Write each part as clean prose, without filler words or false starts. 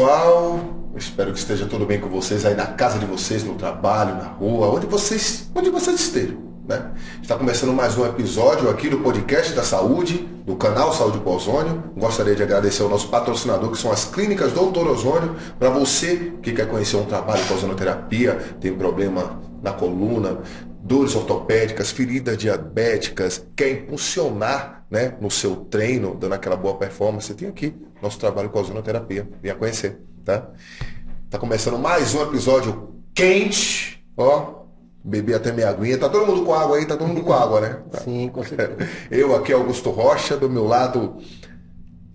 pessoal, espero que esteja tudo bem com vocês aí na casa de vocês, no trabalho, na rua, onde vocês estejam, né? Está começando mais um episódio aqui do podcast da saúde, do canal Saúde com Ozônio. Gostaria de agradecer ao nosso patrocinador, que são as clínicas Doutor Ozônio. Para você que quer conhecer um trabalho com ozonoterapia, tem problema na coluna, dores ortopédicas, feridas diabéticas, quer impulsionar, né, no seu treino, dando aquela boa performance, você tem aqui nosso trabalho com a ozonoterapia. Venha conhecer, tá? Tá começando mais um episódio quente, ó. Bebi até minha aguinha. Tá todo mundo com água aí? Tá todo mundo com água, né? Sim, com certeza. Eu aqui, Augusto Rocha, do meu lado,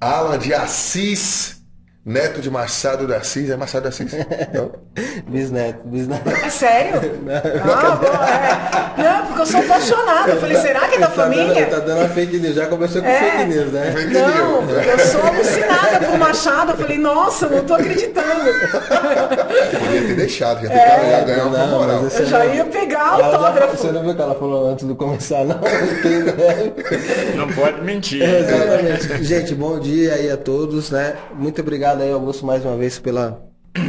Alan de Assis, neto de Machado de Assis. É Machado de Assis? Não? Bisneto. É sério? Não, porque eu sou apaixonada. Eu falei, será que é da família? Tá dando a fake news, já começou com fake news, né? Não, eu sou alucinada por Machado. Eu falei, nossa, eu não tô acreditando. Podia ter deixado, já ganhar uma moral. Eu já ia pegar autógrafo. Você não viu o que ela falou antes de começar, não? Não pode mentir. Exatamente. Gente, bom dia aí a todos, né? Muito obrigado aí, Augusto, mais uma vez pela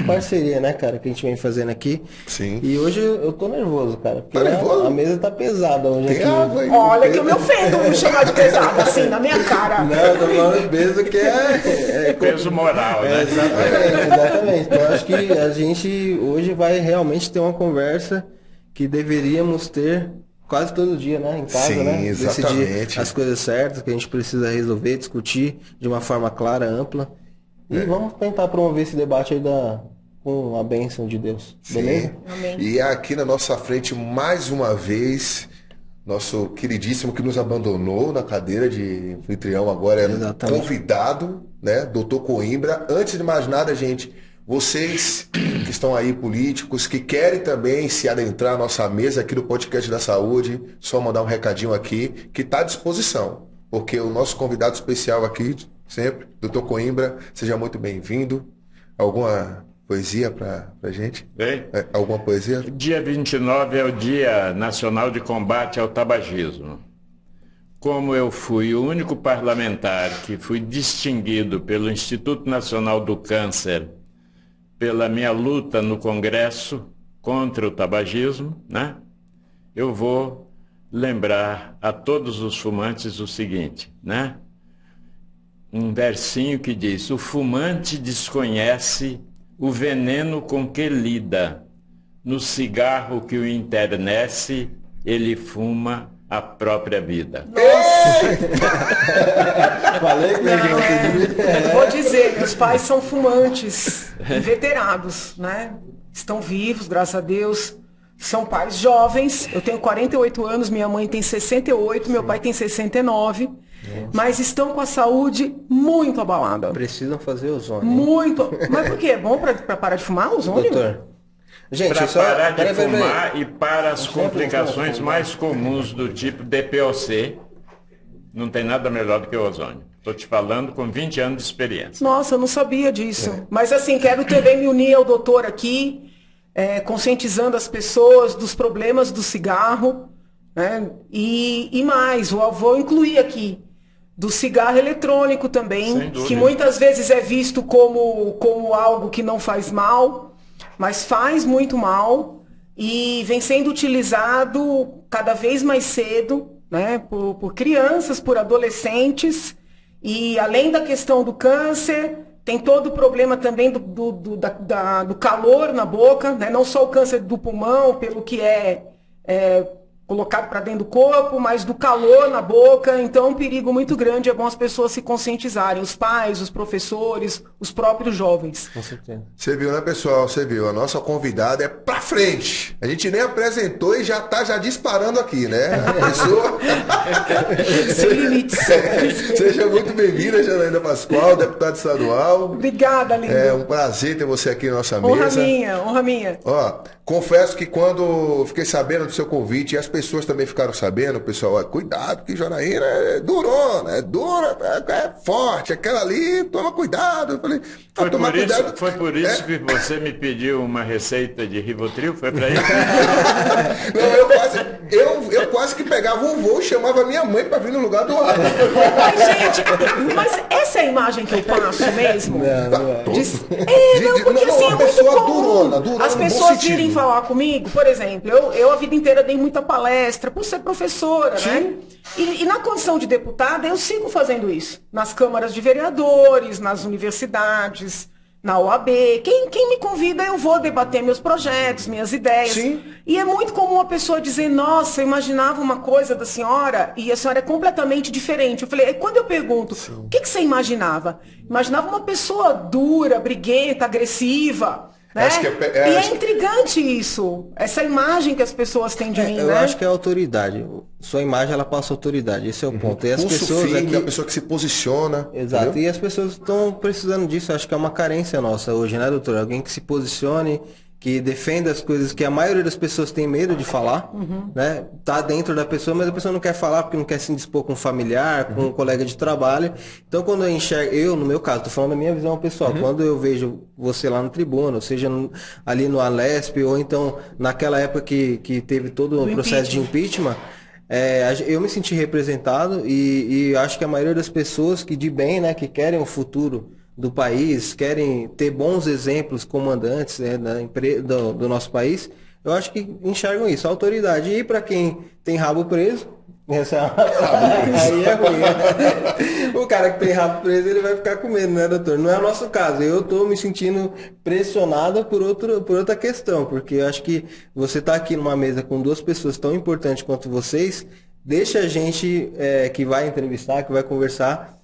parceria, né, cara, que a gente vem fazendo aqui. Sim. E hoje eu tô nervoso, cara. Porque Tá nervoso? a mesa tá pesada hoje Tem aqui. água aí. Olha que eu me ofendo me chamar de pesado assim, na minha cara. Não, eu tô falando de peso que é Peso moral, né? Exatamente. Então acho que a gente hoje vai realmente ter uma conversa que deveríamos ter quase todo dia, né? Em casa, Sim, né? exatamente. Decidir as coisas certas que a gente precisa resolver, discutir de uma forma clara, ampla. E vamos tentar promover esse debate aí com a bênção de Deus. Beleza? Amém. E aqui na nossa frente, mais uma vez, nosso queridíssimo que nos abandonou na cadeira de anfitrião, agora é Exatamente. convidado, né? Doutor Coimbra. Antes de mais nada, gente, vocês que estão aí, políticos, que querem também se adentrar na nossa mesa aqui do Podcast da Saúde, só mandar um recadinho aqui, que está à disposição. Porque o nosso convidado especial aqui, sempre, doutor Coimbra, seja muito bem-vindo. Alguma poesia pra gente? Bem, Alguma poesia? dia 29 é o Dia Nacional de Combate ao Tabagismo. Como eu fui o único parlamentar que fui distinguido pelo Instituto Nacional do Câncer pela minha luta no Congresso contra o tabagismo, né? Eu vou lembrar a todos os fumantes o seguinte, né? Um versinho que diz: o fumante desconhece o veneno com que lida. No cigarro que o enternece, ele fuma a própria vida. Falei que Vou dizer, meus pais são fumantes, inveterados, né? Estão vivos, graças a Deus. São pais jovens. Eu tenho 48 anos, minha mãe tem 68, meu pai tem 69. Mas estão com a saúde muito abalada. precisam fazer ozônio. Muito. Mas por quê? É bom para parar de fumar ozônio? Doutor. Gente, Para só... parar de peraí. fumar e para as complicações mais comuns do tipo DPOC, não tem nada melhor do que o ozônio. Estou te falando com 20 anos de experiência. Nossa, eu não sabia disso. Mas assim, quero também me unir ao doutor aqui, conscientizando as pessoas dos problemas do cigarro, né? E mais, vou incluir aqui, do cigarro eletrônico também, que muitas vezes é visto como algo que não faz mal, mas faz muito mal e vem sendo utilizado cada vez mais cedo, né, por crianças, por adolescentes, e além da questão do câncer, tem todo o problema também do calor na boca, né, não só o câncer do pulmão, pelo que é colocado para dentro do corpo, mas do calor na boca. Então é um perigo muito grande, é bom as pessoas se conscientizarem, os pais, os professores, os próprios jovens. Com certeza. Você viu, né, pessoal? Você viu, a nossa convidada é pra frente. A gente nem apresentou e já tá disparando aqui, né? A pessoa... Sem limites. Seja muito bem-vinda, Janaína Pascoal, deputada estadual. Obrigada, lindo. É um prazer ter você aqui na nossa Honra mesa. minha, honra minha. Ó, confesso que quando fiquei sabendo do seu convite, as pessoas também ficaram sabendo, pessoal, ó, cuidado, que Janaína é durona, é dura, é forte, aquela ali, toma cuidado. Eu falei, tomar cuidado. Foi por isso que você me pediu uma receita de Rivotril? Foi para isso? Não, eu quase que pegava um voo e chamava minha mãe para vir no lugar do lado. Mas, gente, mas essa é a imagem que eu passo mesmo? Não. Porque assim, é uma muito pessoa comum durona as no bom pessoas sentido. virem falar comigo, por exemplo, eu a vida inteira dei muita palestra por ser professora, né? E na condição de deputada, eu sigo fazendo isso. Nas câmaras de vereadores, nas universidades, na OAB. Quem me convida, eu vou debater meus projetos, minhas ideias. Sim. E é muito comum a pessoa dizer, nossa, eu imaginava uma coisa da senhora e a senhora é completamente diferente. Eu falei, quando eu pergunto, o que você imaginava? Imaginava uma pessoa dura, briguenta, agressiva. Né? Acho que E é intrigante isso, essa imagem que as pessoas têm de mim, Eu né? acho que é autoridade. Sua imagem, ela passa autoridade. Esse é o ponto. E as Pulso pessoas firme, aqui... a pessoa que se posiciona. Exato. Entendeu? E as pessoas estão precisando disso. Acho que é uma carência nossa hoje, né, doutor? Alguém que se posicione, que defenda as coisas que a maioria das pessoas tem medo de falar, né? Tá dentro da pessoa, mas a pessoa não quer falar porque não quer se indispor com um familiar, com um colega de trabalho. Então, quando eu enxergo, no meu caso, tô falando da minha visão pessoal, quando eu vejo você lá no Tribuna, ou seja, ali no Alesp, ou então naquela época que teve todo o processo de impeachment, eu me senti representado e acho que a maioria das pessoas que de bem, né, que querem o futuro do país, querem ter bons exemplos, comandantes, né, do nosso país, eu acho que enxergam isso, a autoridade. E para quem tem rabo preso, aí é ruim. Né? O cara que tem rabo preso, ele vai ficar com medo, né, doutor? Não é o nosso caso. Eu estou me sentindo pressionado por outra questão, porque eu acho que você está aqui numa mesa com duas pessoas tão importantes quanto vocês, deixa a gente que vai entrevistar, que vai conversar,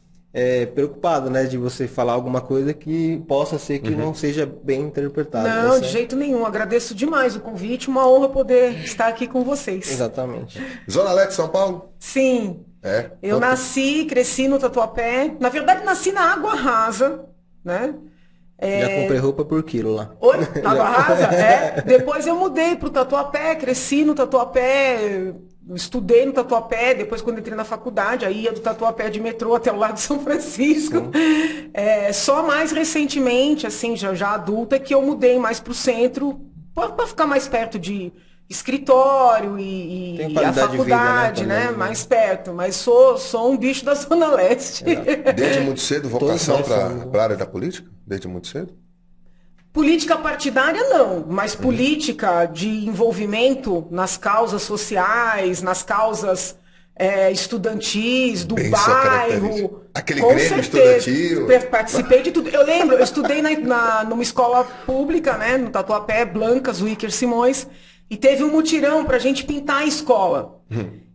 preocupado, né, de você falar alguma coisa que possa ser que não seja bem interpretada. Não, de jeito nenhum. Agradeço demais o convite, uma honra poder estar aqui com vocês. Exatamente. Zona Leste, São Paulo? Sim. Eu nasci, cresci no Tatuapé. Na verdade, nasci na Água Rasa, né? Já comprei roupa por quilo lá. Oi? Na Água Rasa? Depois eu mudei pro Tatuapé, cresci no Tatuapé, estudei no Tatuapé, depois quando entrei na faculdade, aí ia do Tatuapé de metrô até o Largo de São Francisco. Só mais recentemente, assim, já adulta, que eu mudei mais pro centro, para ficar mais perto de escritório e a faculdade, vida, né? Também, mais perto. Mas sou um bicho da Zona Leste. Desde muito cedo, vocação para a área da política? Desde muito cedo? Política partidária não, mas política de envolvimento nas causas sociais, nas causas estudantis, do bairro. Aquele com Grêmio certeza. estudantil. Participei de tudo. Eu lembro, eu estudei numa escola pública, né, no Tatuapé, Blancas, Wicker Simões, e teve um mutirão pra gente pintar a escola.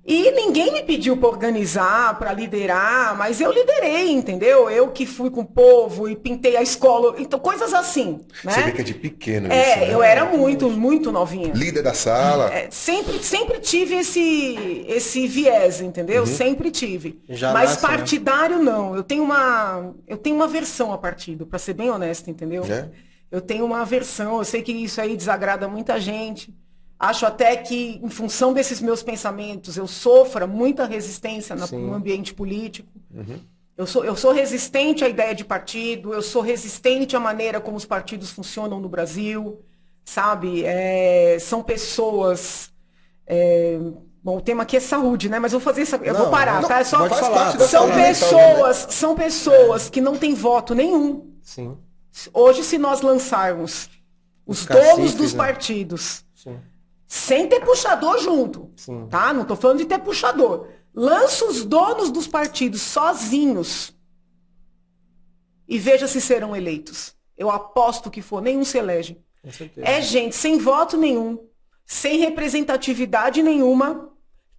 E ninguém me pediu para organizar, para liderar, mas eu liderei, entendeu? Eu que fui com o povo e pintei a escola, então coisas assim, né? Você vê que é de pequeno isso, né? Eu era muito novinha. Líder da sala. Sempre tive esse viés, entendeu? Sempre tive. Mas partidário não. Eu tenho uma aversão a partido, para ser bem honesta, entendeu? Eu tenho uma aversão, eu sei que isso aí desagrada muita gente. Acho até que, em função desses meus pensamentos, eu sofra muita resistência no ambiente político. Eu sou resistente à ideia de partido, eu sou resistente à maneira como os partidos funcionam no Brasil, sabe? São pessoas... Bom, o tema aqui é saúde, né? Mas eu vou fazer isso. Eu vou parar, tá? São pessoas que não têm voto nenhum. Sim. Hoje, se nós lançarmos os donos dos partidos... Sim. Sem ter puxador junto, tá? Não tô falando de ter puxador. Lança os donos dos partidos sozinhos e veja se serão eleitos. Eu aposto que for, nenhum se elege. Com certeza. É gente sem voto nenhum, sem representatividade nenhuma,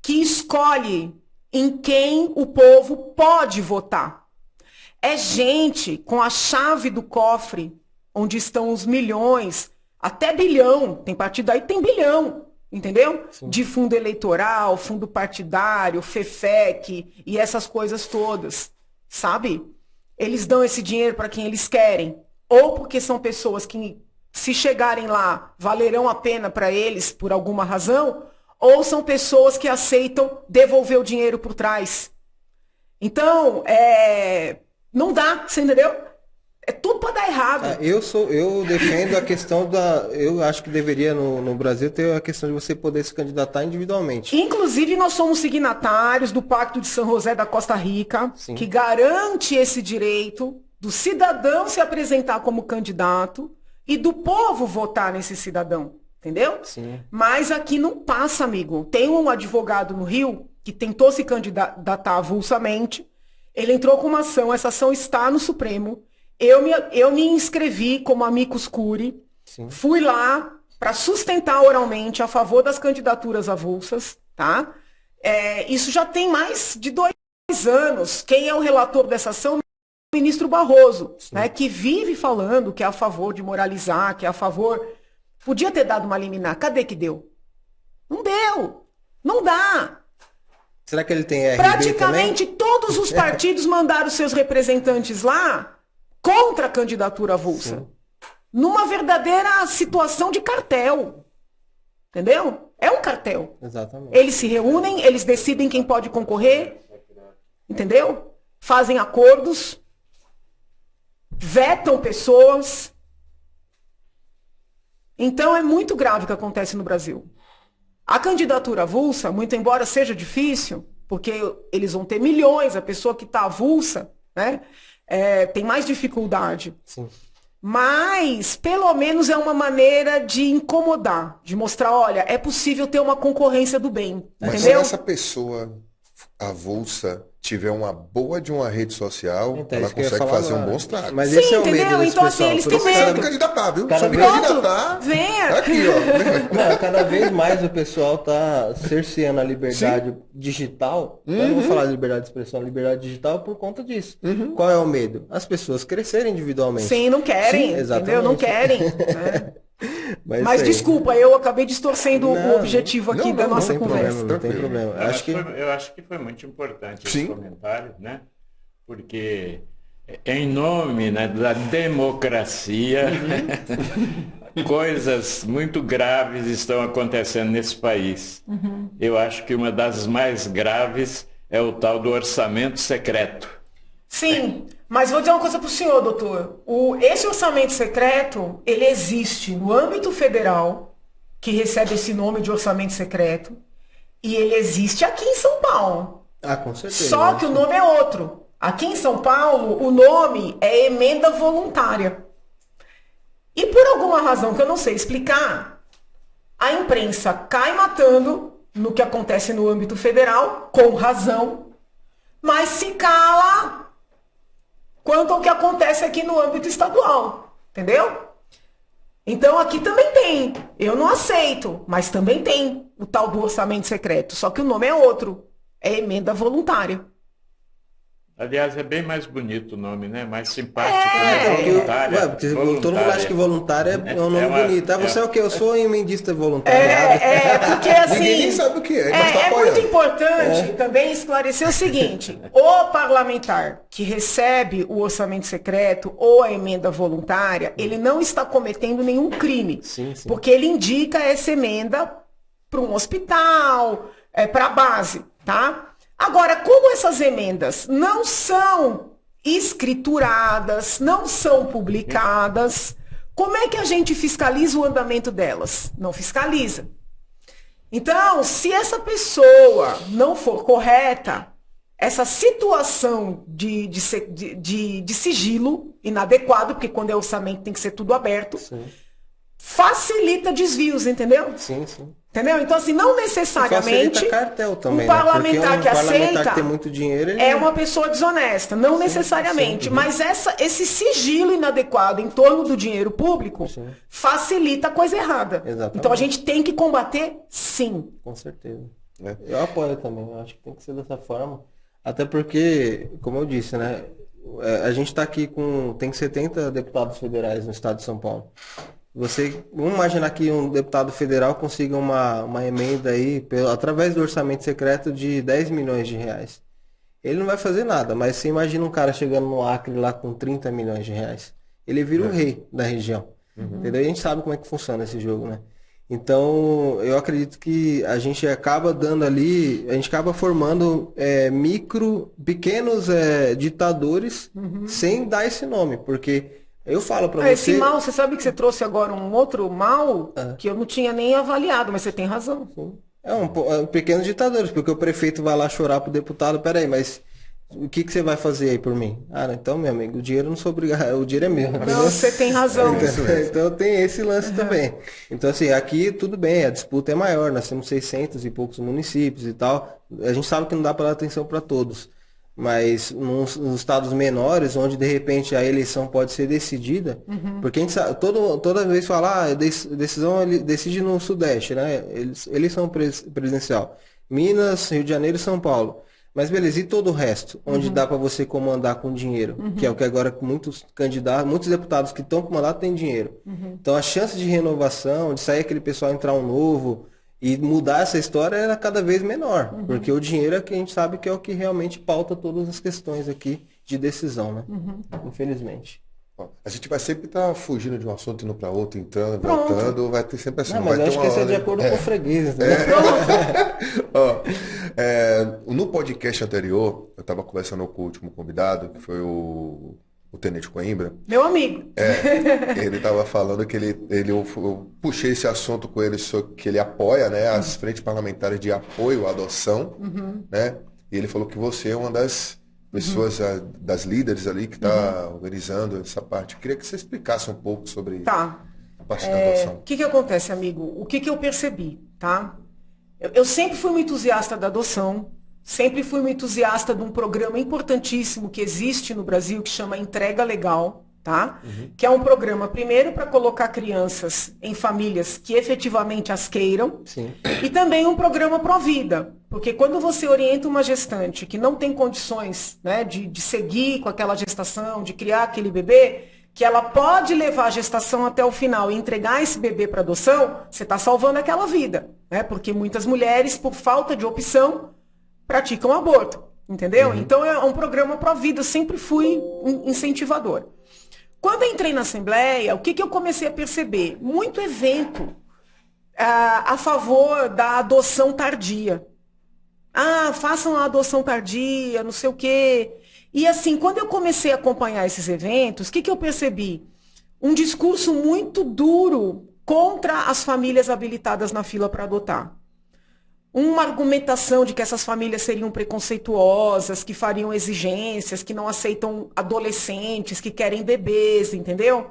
que escolhe em quem o povo pode votar. É gente com a chave do cofre, onde estão os milhões, até bilhão, tem partido aí que tem bilhão, entendeu? Sim. De fundo eleitoral, fundo partidário, FEFEC e essas coisas todas, sabe? Eles dão esse dinheiro para quem eles querem, ou porque são pessoas que, se chegarem lá, valerão a pena para eles por alguma razão, ou são pessoas que aceitam devolver o dinheiro por trás. Então, não dá, você entendeu? É tudo para dar errado. Eu defendo a questão eu acho que deveria no Brasil ter a questão de você poder se candidatar individualmente. Inclusive, nós somos signatários do Pacto de São José da Costa Rica, Sim. que garante esse direito do cidadão se apresentar como candidato e do povo votar nesse cidadão, entendeu? Sim. Mas aqui não passa, amigo. Tem um advogado no Rio que tentou se candidatar avulsamente, ele entrou com uma ação, essa ação está no Supremo. Eu me inscrevi como amicus curiae, fui lá para sustentar oralmente a favor das candidaturas avulsas, tá? Isso já tem mais de 2 anos. Quem é o relator dessa ação? O ministro Barroso, né? Que vive falando que é a favor de moralizar, que é a favor... Podia ter dado uma liminar. Cadê que deu? Não deu. Não dá. Será que ele tem RB Praticamente também? todos os partidos mandaram seus representantes lá contra a candidatura avulsa. Sim. Numa verdadeira situação de cartel. Entendeu? É um cartel. Exatamente. Eles se reúnem, eles decidem quem pode concorrer. Entendeu? Fazem acordos. Vetam pessoas. Então é muito grave o que acontece no Brasil. A candidatura avulsa, muito embora seja difícil, porque eles vão ter milhões, a pessoa que está avulsa, né? Tem mais dificuldade. Sim. Mas, pelo menos, é uma maneira de incomodar, de mostrar, olha, é possível ter uma concorrência do bem. Mas Entendeu? se essa pessoa avulsa tiver uma boa de uma rede social, Então, ela isso que eu ia consegue falar fazer um agora. bom estrago. Mas Sim, esse é o entendeu? medo desse Então, assim, pessoal. eles Por têm isso que Você medo. sabe candidatar, viu? Cada Só me vez- candidatar. Venha. Aqui, ó. Não, cada vez mais o pessoal tá cerceando a liberdade digital. Eu não vou falar de liberdade de expressão, liberdade digital por conta disso. Qual é o medo? As pessoas crescerem individualmente. Sim, não querem, Sim, entendeu? Não exatamente. querem. Né? Mas isso aí. desculpa, eu acabei distorcendo o Não, objetivo aqui não, da não, nossa Não tem conversa. problema, não tem Tranquilo. problema. Eu acho que foi muito importante Sim. esse comentário, né? Porque em nome, né, da democracia, coisas muito graves estão acontecendo nesse país. Eu acho que uma das mais graves é o tal do orçamento secreto. Sim, mas vou dizer uma coisa para o senhor, doutor. Esse orçamento secreto, ele existe no âmbito federal, que recebe esse nome de orçamento secreto, e ele existe aqui em São Paulo. Com certeza. Só que o nome é outro. Aqui em São Paulo, o nome é emenda voluntária. E por alguma razão que eu não sei explicar, a imprensa cai matando no que acontece no âmbito federal, com razão, mas se cala quanto ao que acontece aqui no âmbito estadual. Entendeu? Então aqui também tem. Eu não aceito, mas também tem o tal do orçamento secreto. Só que o nome é outro. É emenda voluntária. Aliás, é bem mais bonito o nome, né? Mais simpático, É, né? Porque, Voluntária. todo mundo acha que voluntário é um nome bonito. Você é o quê? Eu sou emendista voluntário. Porque assim. Ninguém nem sabe o que é, mas tá É muito apoiando. importante também esclarecer o seguinte: o parlamentar que recebe o orçamento secreto ou a emenda voluntária, ele não está cometendo nenhum crime. Sim, sim. Porque ele indica essa emenda para um hospital, para a base, tá? Agora, como essas emendas não são escrituradas, não são publicadas, como é que a gente fiscaliza o andamento delas? Não fiscaliza. Então, se essa pessoa não for correta, essa situação de sigilo inadequado, porque quando é orçamento tem que ser tudo aberto, facilita desvios, entendeu? Sim, sim. Entendeu? Então, assim, não necessariamente Facilita cartel também, um parlamentar né? que Porque parlamentar aceita que tem muito dinheiro, ele é uma pessoa desonesta. Não necessariamente. Mas esse sigilo inadequado em torno do dinheiro público facilita a coisa errada. Exatamente. Então, a gente tem que combater, sim. Com certeza. É. Eu apoio também, eu acho que tem que ser dessa forma. Até porque, como eu disse, né? A gente está aqui tem 70 deputados federais no estado de São Paulo. Vamos imaginar que um deputado federal consiga uma emenda aí, através do orçamento secreto, de 10 milhões de reais. Ele não vai fazer nada, mas você imagina um cara chegando no Acre lá com 30 milhões de reais. Ele vira o rei da região. Entendeu? E a gente sabe como é que funciona esse jogo, né? Então, eu acredito que a gente acaba dando ali, a gente acaba formando pequenos ditadores sem dar esse nome, porque eu falo para você... Esse mal, você sabe que você trouxe agora um outro mal que eu não tinha nem avaliado, mas você tem razão. Pequenos ditadores, porque o prefeito vai lá chorar pro deputado, peraí, mas o que você vai fazer aí por mim? Ah, então, meu amigo, o dinheiro não sou obrigado, o dinheiro é meu. Não, você tem razão. Então tem esse lance também. Então, assim, aqui tudo bem, a disputa é maior, nós temos 600 e poucos municípios e tal. A gente sabe que não dá para dar atenção para todos. Mas nos estados menores, onde de repente a eleição pode ser decidida, porque a gente sabe, toda vez fala, decisão ele decide no Sudeste, né? Eleição presidencial. Minas, Rio de Janeiro e São Paulo. Mas beleza, e todo o resto? Onde dá para você comandar com dinheiro? Que é o que agora muitos candidatos, muitos deputados que estão com mandato têm dinheiro. Então a chance de renovação, de sair aquele pessoal entrar um novo e mudar essa história era cada vez menor. Porque o dinheiro é que a gente sabe que é o que realmente pauta todas as questões aqui de decisão, né? Infelizmente. A gente vai sempre estar fugindo de um assunto, indo para outro, entrando, voltando, vai ter sempre assim. Não, mas vai eu ter acho que isso é de acordo com o freguês, né? No podcast anterior, eu estava conversando com o último convidado, que foi o Tenente Coimbra. Meu amigo. Ele estava falando que eu puxei esse assunto com ele, que ele apoia, né, as frentes parlamentares de apoio à adoção, né? E ele falou que você é uma das pessoas, das líderes ali que está organizando essa parte. Eu queria que você explicasse um pouco sobre a parte da adoção. O que acontece, amigo? O que eu percebi, tá? Eu sempre fui uma entusiasta da adoção, sempre fui uma entusiasta de um programa importantíssimo que existe no Brasil, que chama Entrega Legal, tá? Que é um programa, primeiro, para colocar crianças em famílias que efetivamente as queiram. Sim. E também um programa pró-vida. Porque quando você orienta uma gestante que não tem condições, né, de seguir com aquela gestação, de criar aquele bebê, que ela pode levar a gestação até o final e entregar esse bebê para adoção, você está salvando aquela vida. Né? Porque muitas mulheres, por falta de opção, praticam aborto. Entendeu? Então é um programa pró-vida. Eu sempre fui incentivadora. Quando eu entrei na Assembleia, o que eu comecei a perceber? Muito evento a favor da adoção tardia. Façam a adoção tardia, não sei o quê. E assim, quando eu comecei a acompanhar esses eventos, o que eu percebi? Um discurso muito duro contra as famílias habilitadas na fila para adotar. Uma argumentação de que essas famílias seriam preconceituosas, que fariam exigências, que não aceitam adolescentes, que querem bebês, entendeu?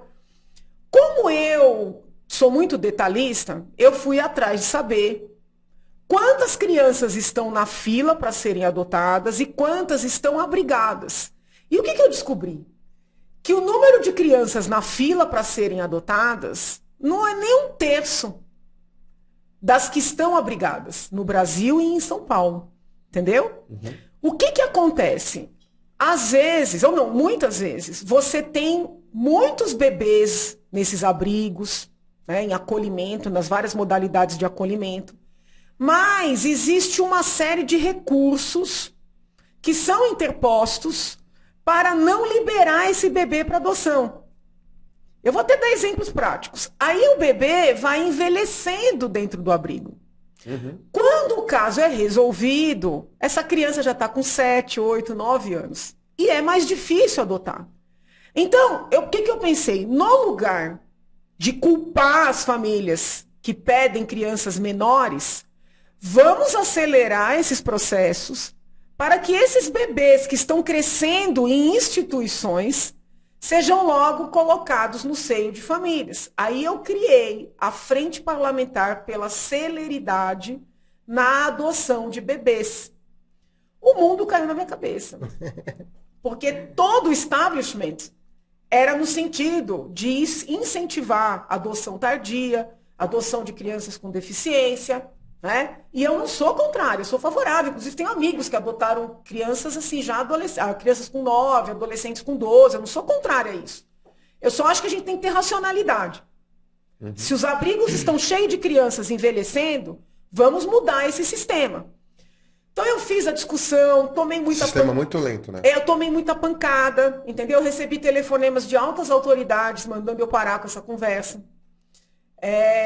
Como eu sou muito detalhista, eu fui atrás de saber quantas crianças estão na fila para serem adotadas e quantas estão abrigadas. E o que eu descobri? Que o número de crianças na fila para serem adotadas não é nem um terço das que estão abrigadas no Brasil e em São Paulo. Entendeu? O que acontece? Às vezes, ou não, muitas vezes, você tem muitos bebês nesses abrigos, né, em acolhimento, nas várias modalidades de acolhimento. Mas existe uma série de recursos que são interpostos para não liberar esse bebê para adoção. Eu vou até dar exemplos práticos. Aí o bebê vai envelhecendo dentro do abrigo. Quando o caso é resolvido, essa criança já está com 7, 8, 9 anos. E é mais difícil adotar. Então, o que eu pensei? No lugar de culpar as famílias que pedem crianças menores, vamos acelerar esses processos para que esses bebês que estão crescendo em instituições sejam logo colocados no seio de famílias. Aí eu criei a Frente Parlamentar pela Celeridade na Adoção de Bebês. O mundo caiu na minha cabeça. Porque todo o establishment era no sentido de incentivar a adoção tardia, adoção de crianças com deficiência, né? E eu não sou contrária, eu sou favorável. Inclusive, tenho amigos que adotaram crianças assim, já crianças com 9, adolescentes com 12. Eu não sou contrária a isso. Eu só acho que a gente tem que ter racionalidade. Se os abrigos estão cheios de crianças envelhecendo, vamos mudar esse sistema. Então, eu fiz a discussão, tomei muita... Sistema muito lento, né? Eu tomei muita pancada, entendeu? Eu recebi telefonemas de altas autoridades mandando eu parar com essa conversa.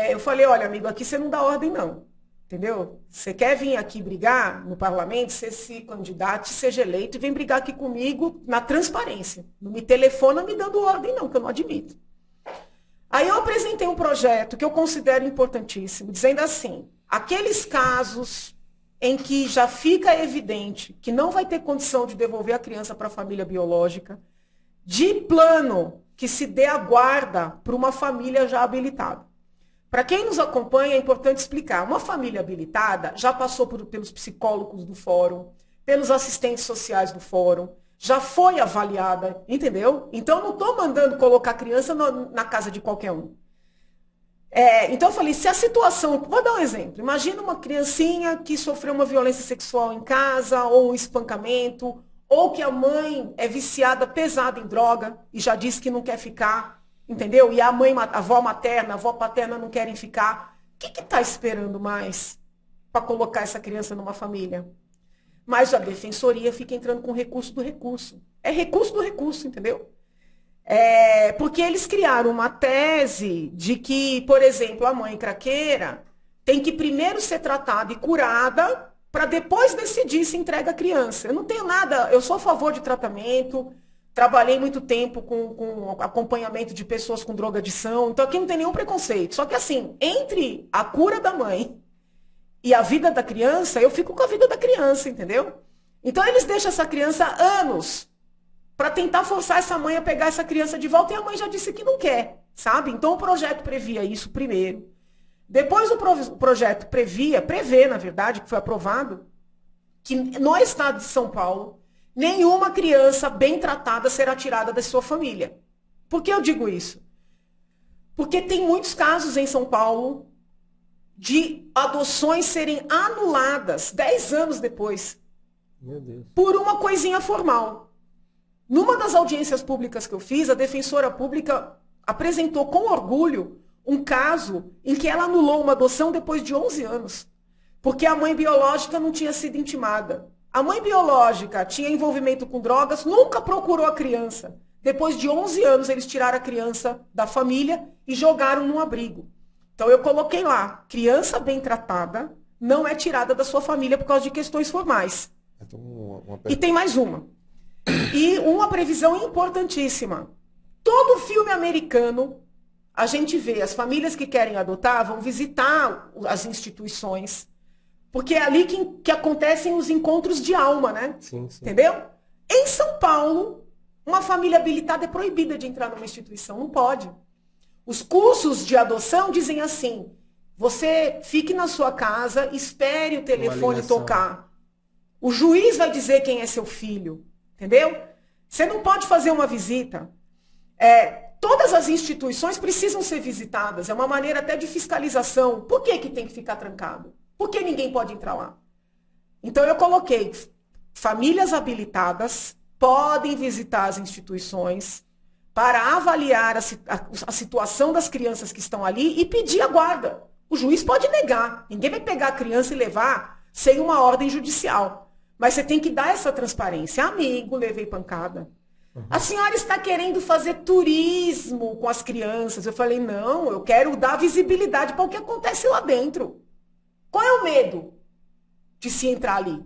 Eu falei, olha, amigo, aqui você não dá ordem, não. Entendeu? Você quer vir aqui brigar no parlamento, você se candidate, seja eleito e vem brigar aqui comigo na transparência. Não me telefona me dando ordem, não, que eu não admito. Aí eu apresentei um projeto que eu considero importantíssimo, dizendo assim, aqueles casos em que já fica evidente que não vai ter condição de devolver a criança para a família biológica, de plano que se dê a guarda para uma família já habilitada. Para quem nos acompanha, é importante explicar. Uma família habilitada já passou pelos psicólogos do fórum, pelos assistentes sociais do fórum, já foi avaliada, entendeu? Então, não estou mandando colocar a criança na casa de qualquer um. Então, eu falei, se a situação... Vou dar um exemplo. Imagina uma criancinha que sofreu uma violência sexual em casa, ou um espancamento, ou que a mãe é viciada pesada em droga e já disse que não quer ficar, entendeu? E a avó materna, a avó paterna não querem ficar. O que está esperando mais para colocar essa criança numa família? Mas a defensoria fica entrando com recurso do recurso. É recurso do recurso, entendeu? Porque eles criaram uma tese de que, por exemplo, a mãe craqueira tem que primeiro ser tratada e curada para depois decidir se entrega a criança. Eu não tenho nada, eu sou a favor de tratamento, trabalhei muito tempo com acompanhamento de pessoas com drogadição, então aqui não tem nenhum preconceito. Só que assim, entre a cura da mãe e a vida da criança, eu fico com a vida da criança, entendeu? Então eles deixam essa criança anos para tentar forçar essa mãe a pegar essa criança de volta e a mãe já disse que não quer, sabe? Então o projeto previa isso primeiro. Depois o projeto prevê, na verdade, que foi aprovado, que no estado de São Paulo, nenhuma criança bem tratada será tirada da sua família. Por que eu digo isso? Porque tem muitos casos em São Paulo de adoções serem anuladas 10 anos depois. Meu Deus. Por uma coisinha formal. Numa das audiências públicas que eu fiz, a defensora pública apresentou com orgulho um caso em que ela anulou uma adoção depois de 11 anos. Porque a mãe biológica não tinha sido intimada. A mãe biológica tinha envolvimento com drogas, nunca procurou a criança. Depois de 11 anos, eles tiraram a criança da família e jogaram num abrigo. Então, eu coloquei lá, criança bem tratada não é tirada da sua família por causa de questões formais. E tem mais uma. E uma previsão importantíssima. Todo filme americano, a gente vê as famílias que querem adotar vão visitar as instituições, porque é ali que acontecem os encontros de alma, né? Sim, sim. Entendeu? Em São Paulo, uma família habilitada é proibida de entrar numa instituição, não pode. Os cursos de adoção dizem assim, você fique na sua casa, espere o telefone tocar. O juiz vai dizer quem é seu filho, entendeu? Você não pode fazer uma visita. Todas as instituições precisam ser visitadas, é uma maneira até de fiscalização. Por que tem que ficar trancado? Por que ninguém pode entrar lá? Então eu coloquei, famílias habilitadas podem visitar as instituições para avaliar a situação das crianças que estão ali e pedir a guarda. O juiz pode negar, ninguém vai pegar a criança e levar sem uma ordem judicial. Mas você tem que dar essa transparência. Amigo, levei pancada. A senhora está querendo fazer turismo com as crianças. Eu falei, não, eu quero dar visibilidade para o que acontece lá dentro. Qual é o medo de se entrar ali?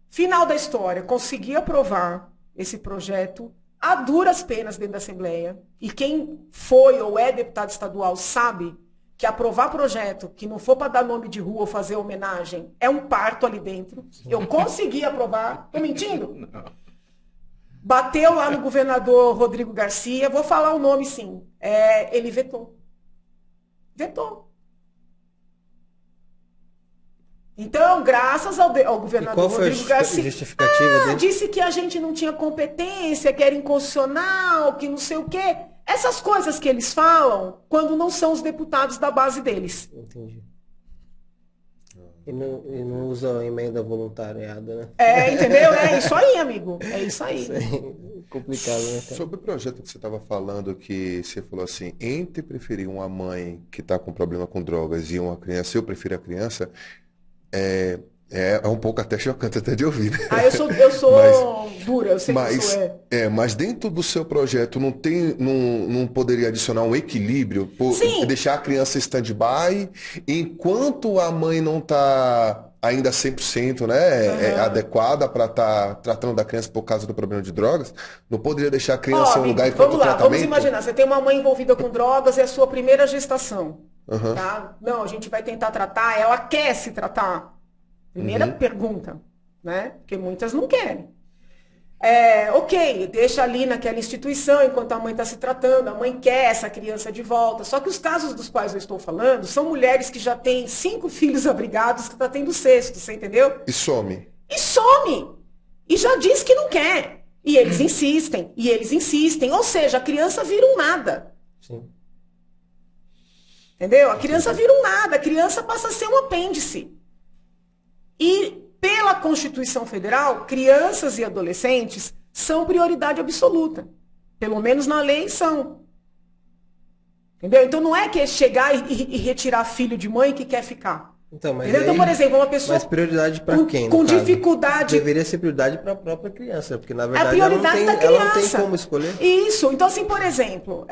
Final da história, consegui aprovar esse projeto a duras penas dentro da Assembleia. E quem foi ou é deputado estadual sabe que aprovar projeto que não for para dar nome de rua ou fazer homenagem é um parto ali dentro. Eu consegui aprovar. Estou mentindo? Não. Bateu lá no governador Rodrigo Garcia. Vou falar o nome, sim. Ele vetou. Vetou. Então, graças ao governador Rodrigo Garcia, justificativa dele? Disse que a gente não tinha competência, que era inconstitucional, que não sei o quê. Essas coisas que eles falam quando não são os deputados da base deles. Entendi. E não usa a emenda voluntariada, né? Entendeu? É isso aí, amigo. É isso aí. Isso aí é complicado, né, cara? Sobre o projeto que você estava falando, que você falou assim, entre preferir uma mãe que está com problema com drogas e uma criança, eu prefiro a criança, É um pouco até chocante até de ouvir, né? Ah, eu sou dura, eu sei que eu sou. Mas dentro do seu projeto não poderia adicionar um equilíbrio, Sim. deixar a criança em stand-by, enquanto a mãe não está ainda 100%, né, adequada para estar tratando da criança por causa do problema de drogas, não poderia deixar a criança em um lugar enquanto vamos lá, tratamento? vamos imaginar, você tem uma mãe envolvida com drogas, é a sua primeira gestação, Uhum. tá? Não, a gente vai tentar tratar, ela quer se tratar? Primeira pergunta, né? Porque muitas não querem. Ok, deixa ali naquela instituição enquanto a mãe está se tratando, a mãe quer essa criança de volta. Só que os casos dos quais eu estou falando são mulheres que já têm 5 filhos abrigados que está tendo o 6º, você entendeu? E some. E some! E já diz que não quer. E eles insistem, e eles insistem. Ou seja, a criança vira um nada. Sim. Entendeu? A criança vira um nada, a criança passa a ser um apêndice. E, pela Constituição Federal, crianças e adolescentes são prioridade absoluta. Pelo menos na lei são. Entendeu? Então não é que é chegar e retirar filho de mãe que quer ficar. Então, mas Então, por exemplo, uma pessoa mas prioridade para quem? com no caso? dificuldade. Deveria ser prioridade para a própria criança, porque na É a verdade prioridade da ela não tem criança. como escolher. Isso. Então, assim, por exemplo,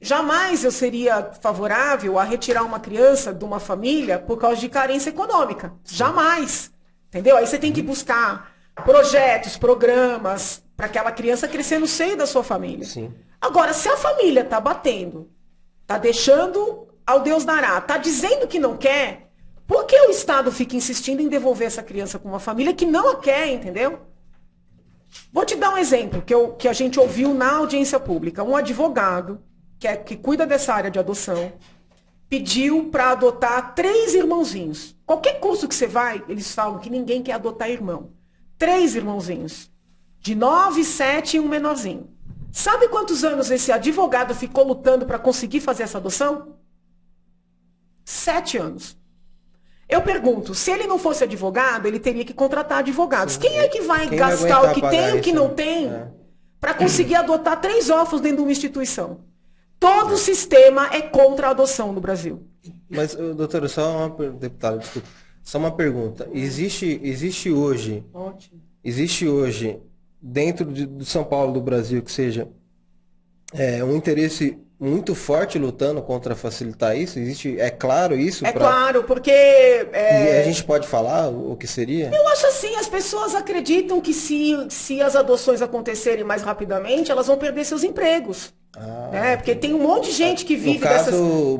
jamais eu seria favorável a retirar uma criança de uma família por causa de carência econômica. Jamais. Entendeu? Aí você tem que buscar projetos, programas, para aquela criança crescer no seio da sua família. Sim. Agora, se a família está batendo, está deixando ao Deus dará, está dizendo que não quer, por que o Estado fica insistindo em devolver essa criança com uma família que não a quer, entendeu? Vou te dar um exemplo que a gente ouviu na audiência pública. Um advogado que cuida dessa área de adoção pediu para adotar 3 irmãozinhos. Qualquer curso que você vai, eles falam que ninguém quer adotar irmão. 3 irmãozinhos. De 9, 7 e um menorzinho. Sabe quantos anos esse advogado ficou lutando para conseguir fazer essa adoção? 7 anos. Eu pergunto, se ele não fosse advogado, ele teria que contratar advogados. Quem é que vai gastar o que tem e o que não tem para conseguir adotar 3 órfãos dentro de uma instituição? Todo o sistema é contra a adoção no Brasil. Mas, doutora, deputada, desculpa, só uma pergunta. Existe hoje, dentro de São Paulo, do Brasil, que seja um interesse muito forte lutando contra facilitar isso? Existe, é claro isso? Claro, porque... E a gente pode falar o que seria? Eu acho assim, as pessoas acreditam que se as adoções acontecerem mais rapidamente, elas vão perder seus empregos. Porque tem um monte de gente que vive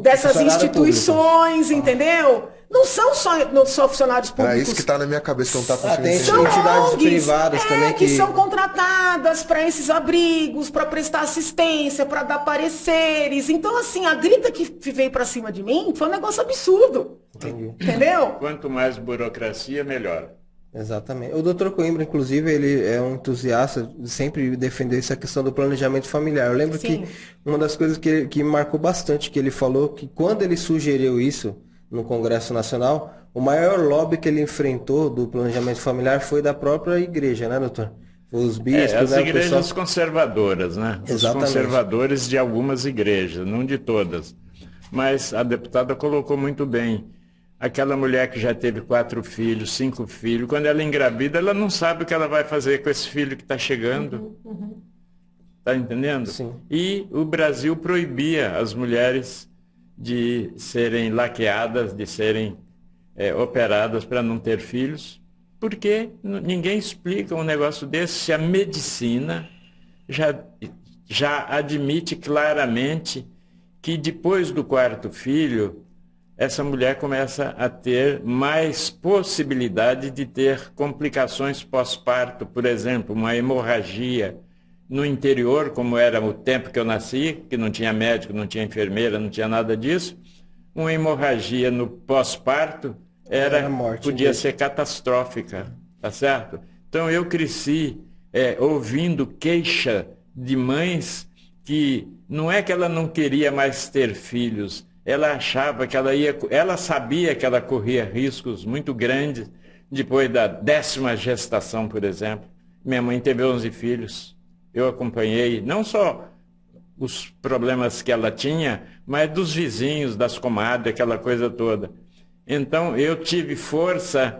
dessas instituições, entendeu? Não são só funcionários públicos. É isso que está na minha cabeça, não está funcionando. Tem São entidades ONGs, privadas também que são contratadas para esses abrigos, para prestar assistência, para dar pareceres. Então, assim, a grita que veio para cima de mim foi um negócio absurdo. Entendi. Entendeu? Quanto mais burocracia, melhor. Exatamente. O doutor Coimbra, inclusive, ele é um entusiasta, sempre defendeu essa questão do planejamento familiar. Eu lembro que uma das coisas que me marcou bastante, que ele falou que quando ele sugeriu isso no Congresso Nacional, o maior lobby que ele enfrentou do planejamento familiar foi da própria igreja, né, doutor? Os bispos, as igrejas conservadoras, né? Exatamente. Os conservadores de algumas igrejas, não de todas. Mas a deputada colocou muito bem. Aquela mulher que já teve 4 filhos, 5 filhos, quando ela engravida, ela não sabe o que ela vai fazer com esse filho que está chegando. Está entendendo? Sim. E o Brasil proibia as mulheres de serem laqueadas, de serem operadas para não ter filhos, porque ninguém explica um negócio desse se a medicina já admite claramente que depois do 4º filho, essa mulher começa a ter mais possibilidade de ter complicações pós-parto, por exemplo, uma hemorragia no interior, como era o tempo que eu nasci, que não tinha médico, não tinha enfermeira, não tinha nada disso, uma hemorragia no pós-parto podia ser catastrófica, tá certo? Então eu cresci ouvindo queixa de mães que não é que ela não queria mais ter filhos, ela achava que ela sabia que ela corria riscos muito grandes depois da 10ª gestação, por exemplo. Minha mãe teve 11 filhos. Eu acompanhei não só os problemas que ela tinha, mas dos vizinhos, das comadres, aquela coisa toda. Então, eu tive força